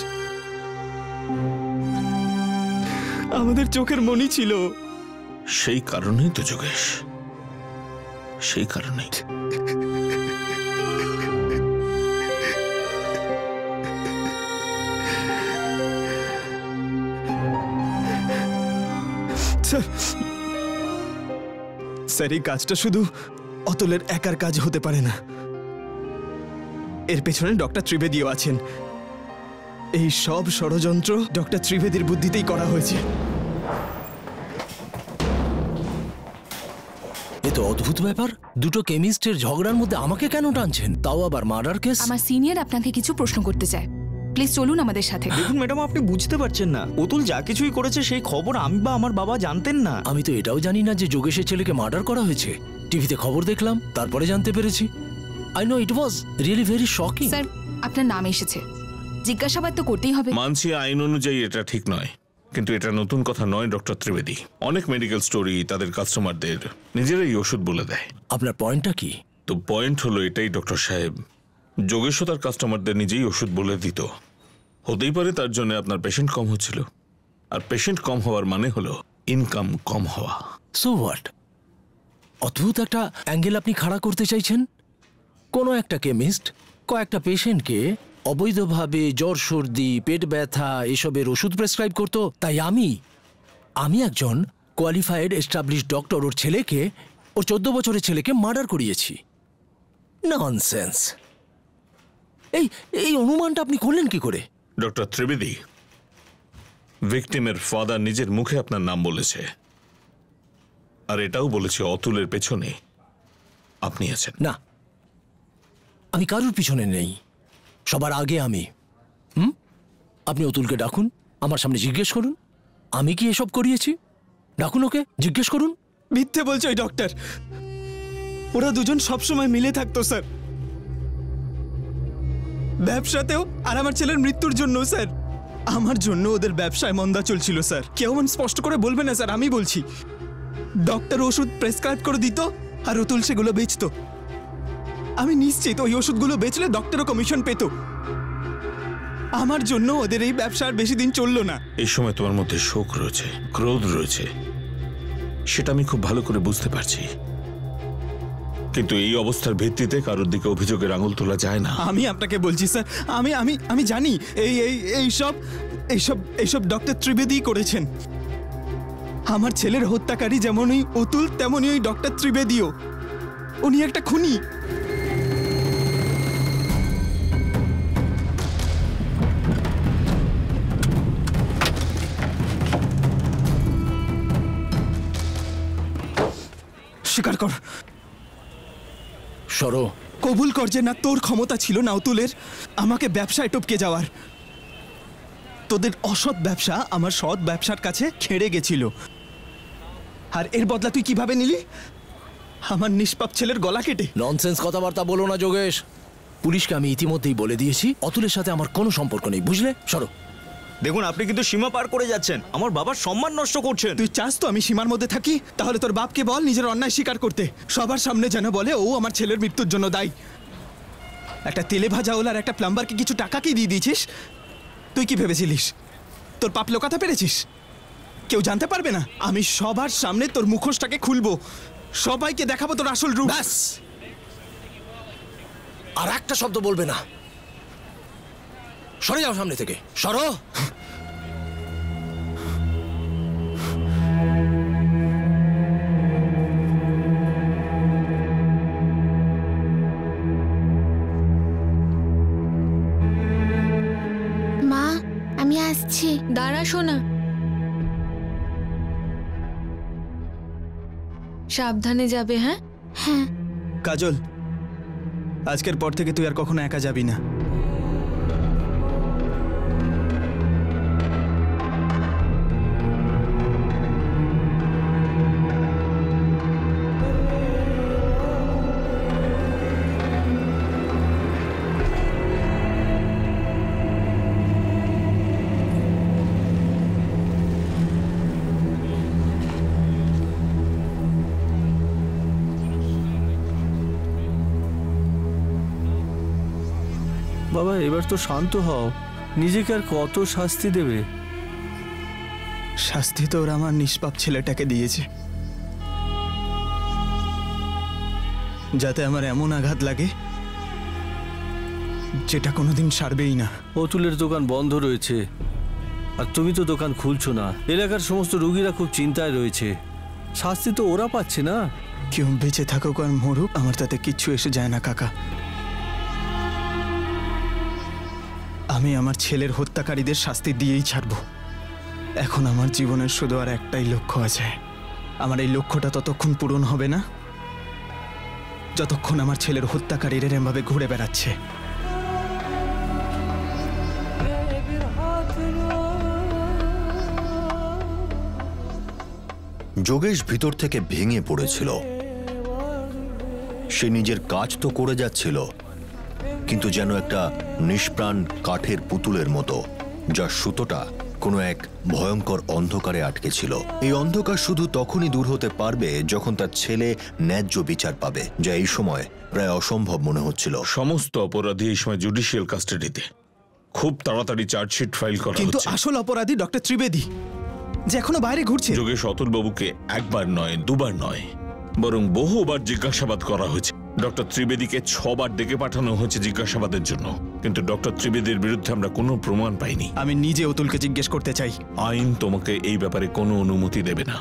আমাদের চোখের মনি ছিল। সেই কারণেই তো যোগেশ, সেই কারণেই। স্যার এই কাজটা শুধু অতুলের একার কাজ হতে পারে না, এর পেছনে ডক্টর ত্রিবেদীও আছেন। এই সব ষড়যন্ত্র ডক্টর ত্রিবেদীর বুদ্ধিতেই করা হয়েছে। এ তো অদ্ভুত ব্যাপার, দুটো কেমিস্টের ঝগড়ার মধ্যে আমাকে কেন টানছেন, তাও আবার মার্ডার কেস? আমার সিনিয়র আপনাকে কিছু প্রশ্ন করতে চায়, প্লিজ চলুন আমাদের সাথে। দেখুন ম্যাডাম, আপনি বুঝতে পারছেন না, অতুল যা কিছুই করেছে সেই খবর আমি বা আমার বাবা জানতেন না। আমি তো এটাও জানি না যে যোগেশের ছেলেকে মার্ডার করা হয়েছে। টিভিতে খবর দেখলাম, তারপরে জানতে পেরেছি। I know it was really very shocking. Sir আপনার নাম এসেছে, জিজ্ঞাসাবাদ তো করতেই হবে। মানছি আইন অনুযায়ী এটা ঠিক নয়, কিন্তু এটা নতুন কথা নয় ডক্টর ত্রিবেদী। অনেক মেডিকেল স্টোরি তাদের কাস্টমারদের নিজেরাই ওষুধ বলে দেয়। আপনার পয়েন্টটা কি? তো পয়েন্ট হলো এটাই ডক্টর সাহেব, যোগেশ তার কাস্টমারদের নিজেই ওষুধ বলে দিত। হতেই পারে তার জন্য আপনার পেশেন্ট কম হচ্ছিল, আর পেশেন্ট কম হওয়ার মানে হলো ইনকাম কম হওয়া। So what? অদ্ভুত একটা অ্যাঙ্গেল আপনি খাড়া করতে চাইছেন। কোনো একটা কেমিস্ট কয়েকটা পেশেন্টকে অবৈধভাবে জ্বর, সর্দি, পেট ব্যথা এসবের ওষুধ প্রেসক্রাইব করতো, তাই আমি একজন কোয়ালিফাইড এস্টাবলিশ ডক্টর ওর ছেলেকে, ওর 14 বছরের ছেলেকে মার্ডার করিয়েছি। ননসেন্স। এই অনুমানটা আপনি করলেন কি করে? ডক্টর ত্রিবেদী, ভিকটিমের ফাদার নিজের মুখে আপনার নাম বলেছে, আর এটাও বলেছে অতুলের পেছনে আপনি আছেন। না, আমি কারোর পিছনে নেই, সবার আগে আমি। আপনি অতুলকে ডাকুন, আমার সামনে জিজ্ঞেস করুন আমি কি এসব করিয়েছি। ডাকুন ওকে, জিজ্ঞেস করুন। মিথ্যে বলছে ওই ডক্টর, ওরা দুজন সবসময় মিলে থাকতো স্যার, ব্যবসাতেও আর আমার ছেলের মৃত্যুর জন্য। স্যার আমার জন্য ওদের ব্যবসায় মন্দা চলছিল স্যার। কেউ মন স্পষ্ট করে বলবে না স্যার, আমি বলছি। ডক্টর ওষুধ প্রেসক্রাইব করে দিত আর অতুল সেগুলো বেচতো। আমি নিশ্চিত ওই ওষুধগুলো বেচলে ডক্টরও কমিশন পেত। আমার জন্য ওদের এই ব্যবসা আর বেশি দিন চললো না। এই সময় তোমার মধ্যে শোক রয়েছে, ক্রোধ রয়েছে, সেটা আমি খুব ভালো করে বুঝতে পারছি, কিন্তু এই অবস্থার ভিত্তিতে কারোর দিকে অভিযোগের আঙুল তোলা যায় না। আমি আপনাকে বলছি স্যার, আমি জানি এইসব ডক্টর ত্রিবেদী করেছেন। আমার ছেলের হত্যাকারী যেমন ওই অতুল, তেমনই ওই ডক্টর ত্রিবেদীও। উনি একটা খুনি। স্বীকার কর, সরো। কবুল কর যে না তোর ক্ষমতা ছিল না অতুলের আমাকে ব্যবসায় টপকে যাওয়ার। তোদের অসৎ ব্যবসা আমার সৎ ব্যবসার কাছে খেড়ে গেছিল, আর এর বদলা তুই কিভাবে নিলি? আমার নিষ্পাপ ছেলের গলা কেটে। ননসেন্স কথাবার্তা বলো না যোগেশ। পুলিশকে আমি ইতিমধ্যেই বলে দিয়েছি অতুলের সাথে আমার কোনো সম্পর্ক নেই, বুঝলে? সরো। দেখুন আপনি কিন্তু সীমা পার করে যাচ্ছেন, আমার বাবার সম্মান নষ্ট করছেন। তুই চাস তো আমি সীমার মধ্যে থাকি? তাহলে তোর বাপকে বল নিজের অন্যায় স্বীকার করতে, সবার সামনে যেন বলে ও আমার ছেলের মৃত্যুর জন্য দায়ী। একটা তেলে ভাজা ওলার একটা প্লাম্বারকে কিছু টাকা কি দিয়ে দিয়েছিস? তুই কি ভেবেছিলিস তোর পাপ লোকাতে পেরেছিস? কেউ জানতে পারবে না। আমি সবার সামনে তোর মুখোশটাকে খুলবো, সবাইকে দেখাবো তোর আসল রূপ। ব্যাস, আর একটা শব্দ বলবে না। সরে যাও সামনে থেকে, সরো। মা আমি আসছি। দাঁড়া শোনা, সাবধানে যাবে। হ্যাঁ হ্যাঁ। কাজল, আজকের পর থেকে তুই আর কখনো একা যাবি না। বাবা এবার তো শান্ত হও, নিজেকে আর কত শাস্তি দেবে? শাস্তি তো ওরা আমার নিষ্পাপ ছেলেটাকে দিয়েছে, যাতে আমার এমন আঘাত লাগে যেটা কোনোদিন সারবেই না। অতুলের দোকান বন্ধ রয়েছে আর তুমি তো দোকান খুলছো না। এলাকার সমস্ত রোগীরা খুব চিন্তায় রয়েছে, শাস্তি তো ওরা পাচ্ছে না। কেউ বেঁচে থাকুক আর মরুক আমার তাতে কিচ্ছু এসে যায় না কাকা। আমি আমার ছেলের হত্যাকারীদের শাস্তি দিয়েই ছাড়ব। এখন আমার জীবনের শুধু আর একটাই লক্ষ্য আছে। আমার এই লক্ষ্যটা ততক্ষণ পূরণ হবে না যতক্ষণ আমার ছেলের হত্যাকারীরা এভাবে ঘুরে বেড়াচ্ছে। যোগেশ ভিতর থেকে ভেঙে পড়েছিল। সে নিজের কাজ তো করে যাচ্ছিল, কিন্তু যেন একটা নিষ্প্রাণ কাঠের পুতুলের মতো, যার সুতোটা কোনো এক ভয়ঙ্কর অন্ধকারে আটকে ছিল। এই অন্ধকার শুধু তখনই দূর হতে পারবে যখন তার ছেলে ন্যায্য বিচার পাবে, যা এই সময় প্রায় অসম্ভব মনে হচ্ছিল। সমস্ত অপরাধী এই সময় জুডিশিয়াল কাস্টাডিতে। খুব তাড়াতাড়ি চার্জশিট ফাইল করা কিন্তু হচ্ছে। আসল অপরাধী ডক্টর ত্রিবেদী, যে এখনো বাইরে ঘুরছে। যোগেশ অতুলবাবুকে একবার নয়, দুবার নয়, বরং বহুবার জিজ্ঞাসাবাদ করা হয়েছে। ডক্টর ত্রিবেদীকে 6 বার ডেকে পাঠানো হয়েছে জিজ্ঞাসাবাদের জন্য, কিন্তু ডক্টর ত্রিবেদীর বিরুদ্ধে আমরা কোনো প্রমাণ পাইনি। আমি নিজে অতুলকে জিজ্ঞেস করতে চাই। আইন তোমাকে এই ব্যাপারে কোনো অনুমতি দেবে না।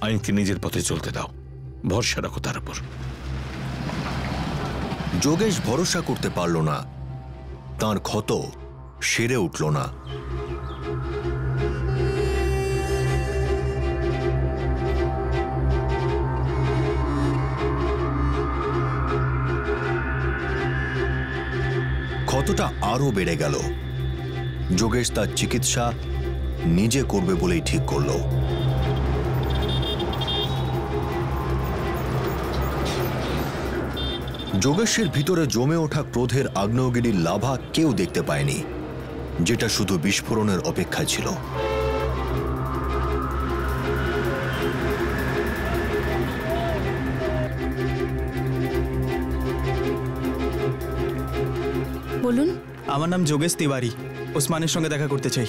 আইনকে নিজের পথে চলতে দাও, ভরসা রাখো তার উপর। যোগেশ ভরসা করতে পারল না, তার ক্ষত সেরে উঠল না। ক্ষতটা আরো বেড়ে গেল। যোগেশ তার চিকিৎসা নিজে করবে বলেই ঠিক করল। যোগেশের ভিতরে জমে ওঠা ক্রোধের আগ্নেয়গিরির লাভা কেউ দেখতে পায়নি, যেটা শুধু বিস্ফোরণের অপেক্ষায় ছিল। বলুন। আমার নাম যোগেশ তিওয়ারি, ওসমানের সঙ্গে দেখা করতে চাই।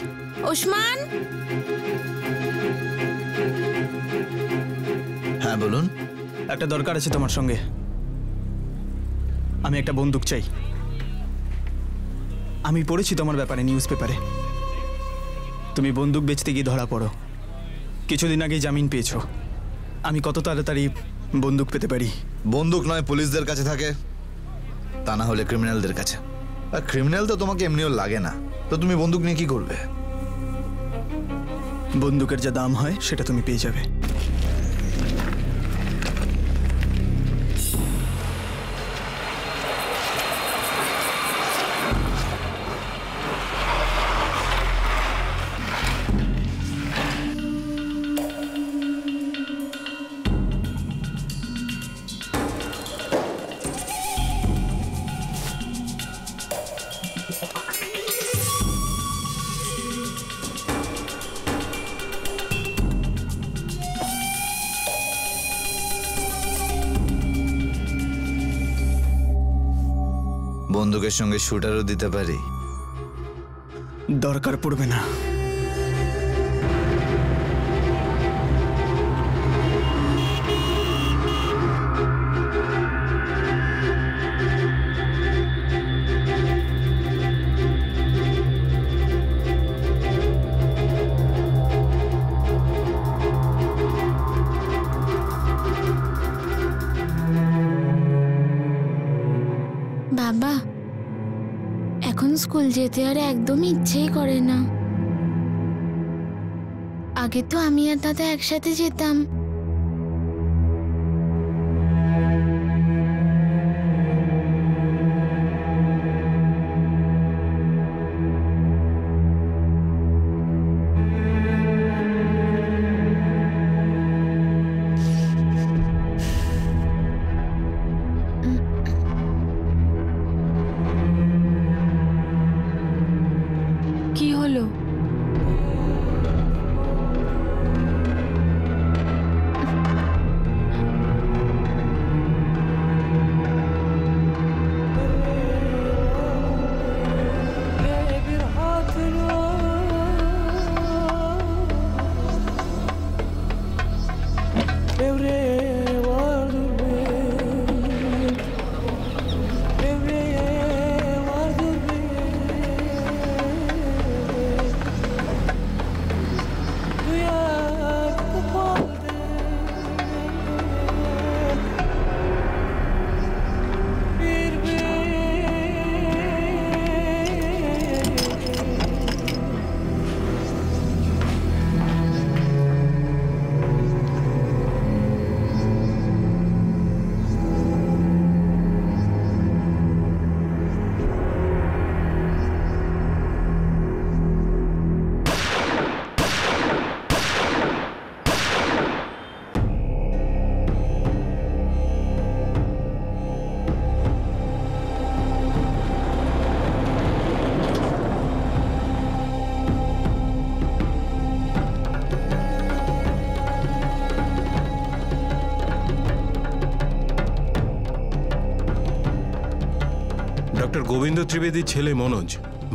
ওসমান। হ্যাঁ বলুন। একটা দরকার আছে তোমার সঙ্গে। আমি একটা বন্দুক চাই। আমি পড়েছি তোমার ব্যাপারে নিউজ পেপারে। তুমি বন্দুক বেচতে গিয়ে ধরা পড়ো, কিছুদিন আগেই জামিন পেয়েছো। আমি কত তাড়াতাড়ি বন্দুক পেতে পারি? বন্দুক নয় পুলিশদের কাছে থাকে, তা না হলে ক্রিমিনালদের কাছে। আর ক্রিমিনাল তো তোমাকে এমনিও লাগে না, তো তুমি বন্দুক নিয়ে কি করবে? বন্দুকের যা দাম হয় সেটা তুমি পেয়ে যাবে। বন্দুকের সঙ্গে শুটারও দিতে পারি। দরকার পড়বে না। বাবা, এখন স্কুল যেতে আর একদম ইচ্ছেই করে না। আগে তো আমি আর দাদা একসাথে যেতাম। কি হলো? ডক্টর গোবিন্দ ত্রিবেদীর ছেলে মনোজ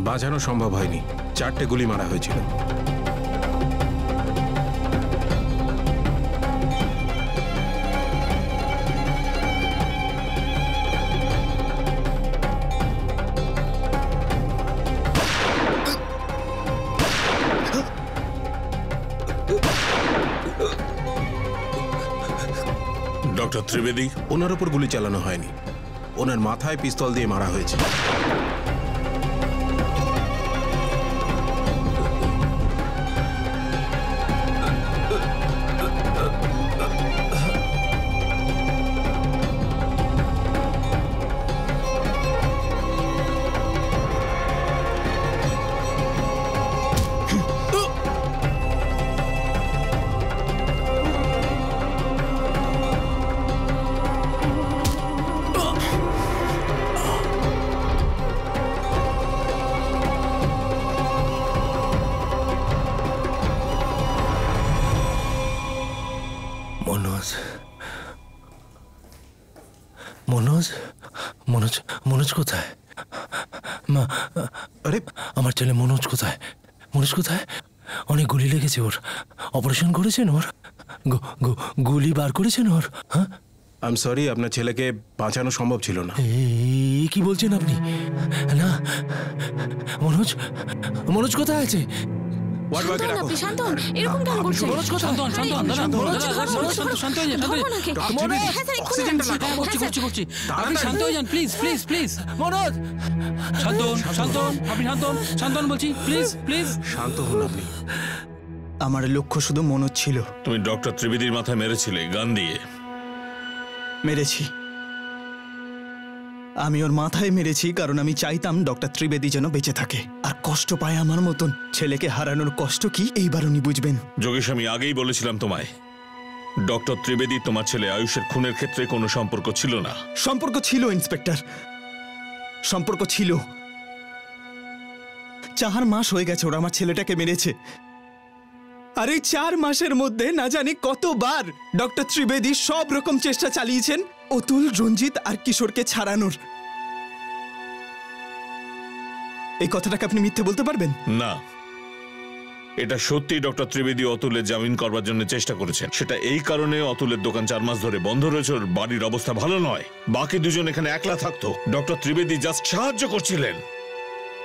বাঁচানো সম্ভব হয়নি। 4টে গুলি মারা হয়েছিল। ডক্টর ত্রিবেদী, ওনার উপর গুলি চালানো হয়নি, ওনার মাথায় পিস্তল দিয়ে মারা হয়েছে। মনোজ মনোজ মনোজ মনোজ কোথায়? মা, আরে আমার ছেলে মনোজ কোথায়? মনোজ কোথায়? অনেক গুলি লেগেছে ওর। অপারেশন করেছেন ওর? গুলি বার করেছেন ওর? হ্যাঁ, আই এম সরি, আপনার ছেলেকে বাঁচানো সম্ভব ছিল না। কি বলছেন আপনি? না, মনোজ মনোজ কোথায় আছে? শান্ত হন, এরকম কেন করছেন? শান্ত হয়ে যান প্লিজ, প্লিজ, প্লিজ। মনোজ, শান্ত হন, শান্ত হন, আপনি শান্ত হন, শান্ত হন বলছি, প্লিজ, প্লিজ। শান্ত হন আপনি। আমার লক্ষ্য শুধু মনোজ ছিল। তুমি ডক্টর ত্রিবেদীর মাথায় মেরেছিলে গান দিয়ে। মেরেছি, আমি ওর মাথায় মেরেছি কারণ আমি চাইতাম ডক্টর ত্রিবেদী যেন বেঁচে থাকে আর কষ্ট পায় আমার মতন। ছেলেকে হারানোর কষ্ট কি এইবার উনি বুঝবেন। যোগেশ, আমি আগেই বলেছিলাম তোমায়, ডক্টর ত্রিবেদী তোমার ছেলে আয়ুষের খুনের ক্ষেত্রে কোনো সম্পর্ক ছিল না। সম্পর্ক ছিল ইন্সপেক্টর, সম্পর্ক ছিল। 4 মাস হয়ে গেছে ওরা আমার ছেলেটাকে মেরেছে। আর এই 4 মাসের মধ্যে না জানি কতবার ডক্টর ত্রিবেদী সব রকম চেষ্টা চালিয়েছেন অতুল, রঞ্জিত আর কিশোরকে ছাড়ানোর। এই কথাটাকে আপনি মিথ্যে বলতে পারবেন না, এটা সত্যি ডক্টর ত্রিবেদী অতুলের জামিন করবার জন্য চেষ্টা করেছেন। সেটা এই কারণে অতুলের দোকান 4 মাস ধরে বন্ধ রয়েছে, ওর বাড়ির অবস্থা ভালো নয়, বাকি দুজন এখানে একলা থাকতো। ডক্টর ত্রিবেদী জাস্ট সাহায্য করছিলেন।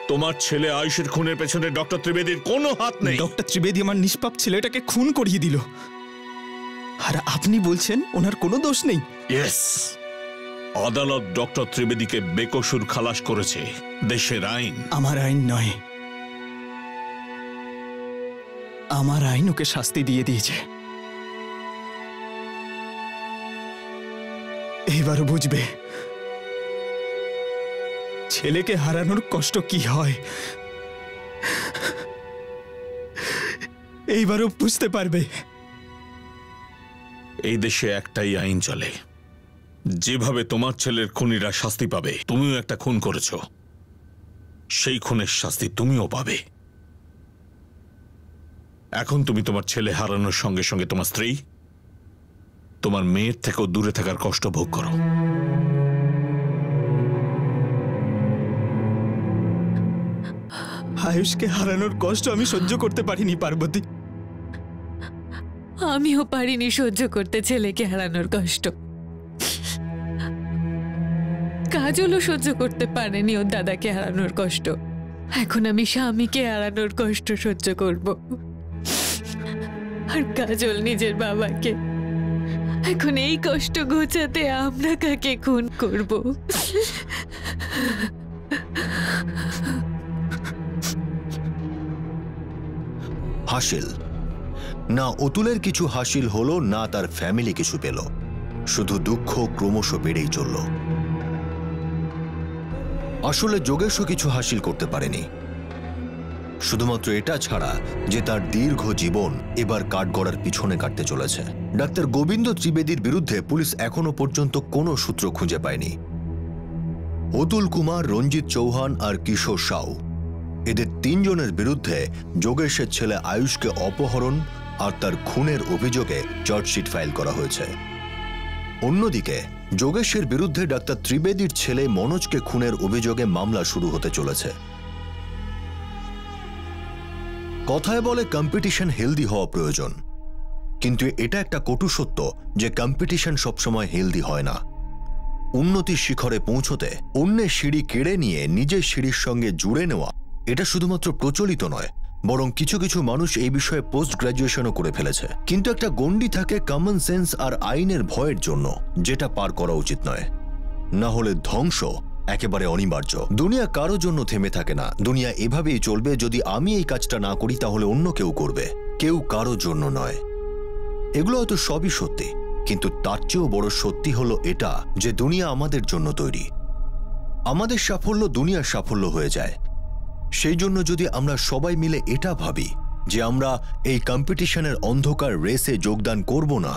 তোমার ছেলে আয়ুষের খুনের পেছনে ডক্টর ত্রিবেদীর কোনো হাত নেই। ডক্টর ত্রিবেদী আমার নিষ্পাপ ছেলেটাকে খুন করিয়ে দিল, আর আপনি বলছেন ওনার কোনো দোষ নেই? ইয়েস, আদালত ডক্টর ত্রিবেদীকে বেকসুর খালাস করেছে। দেশের আইন। আমার আইন নয়, আমার আইন ওকে শাস্তি দিয়ে দিয়েছে। এবারও বুঝবে ছেলেকে হারানোর কষ্ট কি হয়, এইবারও বুঝতে পারবে। এই দেশে একটাই আইন চলে, যেভাবে তোমার ছেলের খুনিরা শাস্তি পাবে, তুমিও একটা খুন করেছো, সেই খুনের শাস্তি তুমিও পাবে। এখন তুমি তোমার ছেলে হারানোর সঙ্গে সঙ্গে তোমার স্ত্রী, তোমার মেয়ের থেকেও দূরে থাকার কষ্ট ভোগ করো। আয়ুষকে হারানোর কষ্ট আমি সহ্য করতে পারিনি পার্বতী। আমিও পারিনি সহ্য করতে ছেলেকে হারানোর কষ্ট। কাজলও সহ্য করতে পারেনি ওর দাদাকে হারানোর কষ্ট। এখন আমি স্বামীকে হারানোর কষ্ট সহ্য করব, আর কাজল নিজের বাবাকে। এখন এই কষ্ট ঘোচাতে আমরা কাকে খুন করব? হাসিল না, অতুলের কিছু হাসিল হলো না, তার ফ্যামিলি কিছু পেল, শুধু দুঃখ ক্রমশ বেড়েই চলল। আসলে যোগেশও কিছু হাসিল করতে পারেনি, শুধুমাত্র এটা ছাড়া যে তার দীর্ঘ জীবন এবার কাঠগড়ার পিছনে কাটতে চলেছে। ডাক্তার গোবিন্দ ত্রিবেদীর বিরুদ্ধে পুলিশ এখনো পর্যন্ত কোনো সূত্র খুঁজে পায়নি। অতুল কুমার, রঞ্জিত চৌহান আর কিশোর সাউ, এদের 3 জনের বিরুদ্ধে যোগেশের ছেলে আয়ুষকে অপহরণ আর তার খুনের অভিযোগে চার্জশিট ফাইল করা হয়েছে। অন্যদিকে যোগেশের বিরুদ্ধে ডাক্তার ত্রিবেদীর ছেলে মনোজকে খুনের অভিযোগে মামলা শুরু হতে চলেছে। কথায় বলে কম্পিটিশন হেলদি হওয়া প্রয়োজন, কিন্তু এটা একটা কটু সত্য যে কম্পিটিশন সবসময় হেলদি হয় না। উন্নতির শিখরে পৌঁছতে অন্যের সিঁড়ি কেড়ে নিয়ে নিজের সিঁড়ির সঙ্গে জুড়ে নেওয়া, এটা শুধুমাত্র প্রচলিত নয়, বরং কিছু কিছু মানুষ এই বিষয়ে পোস্ট গ্র্যাজুয়েশনও করে ফেলেছে। কিন্তু একটা গণ্ডি থাকে কমন সেন্স আর আইনের ভয়ের জন্য, যেটা পার করা উচিত নয়, না হলে ধ্বংস একেবারে অনিবার্য। দুনিয়া কারো জন্য থেমে থাকে না, দুনিয়া এভাবেই চলবে। যদি আমি এই কাজটা না করি তাহলে অন্য কেউ করবে, কেউ কারো জন্য নয়। এগুলো হয়তো সবই সত্যি, কিন্তু তার চেয়েও বড় সত্যি হলো এটা যে দুনিয়া আমাদের জন্য তৈরি। আমাদের সাফল্য দুনিয়ার সাফল্য হয়ে যায়। সেই জন্য যদি আমরা সবাই মিলে এটা ভাবি যে আমরা এই কম্পিটিশনের অন্ধকার রেসে যোগদান করব না,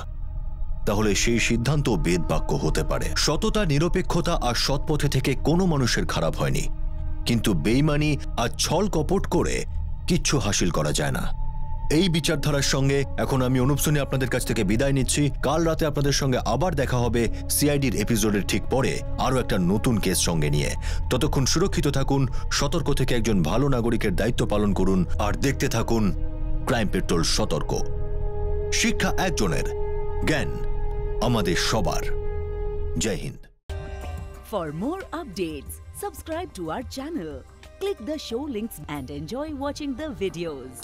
তাহলে সেই সিদ্ধান্ত বেদবাক্য হতে পারে। সততা, নিরপেক্ষতা আর সৎপথে থেকে কোনো মানুষের খারাপ হয়নি, কিন্তু বেইমানি আর ছল কপট করে কিচ্ছু হাসিল করা যায় না। এই বিচারধারার সঙ্গে এখন আমি অনুপ সোনি আপনাদের কাছ থেকে বিদায় নিচ্ছি। কাল রাতে আপনাদের সঙ্গে আবার দেখা হবে সিআইডির এপিসোডের ঠিক পরে আরও একটা নতুন কেস সঙ্গে নিয়ে। ততক্ষণ সুরক্ষিত থাকুন, সতর্ক থেকে একজন ভালো নাগরিকের দায়িত্ব পালন করুন, আর দেখতে থাকুন ক্রাইম পেট্রোল সতর্ক। শিক্ষা একজনের, জ্ঞান আমাদের সবার। জয় Hind. For more updates, subscribe to our channel, click the show links and enjoy watching the videos.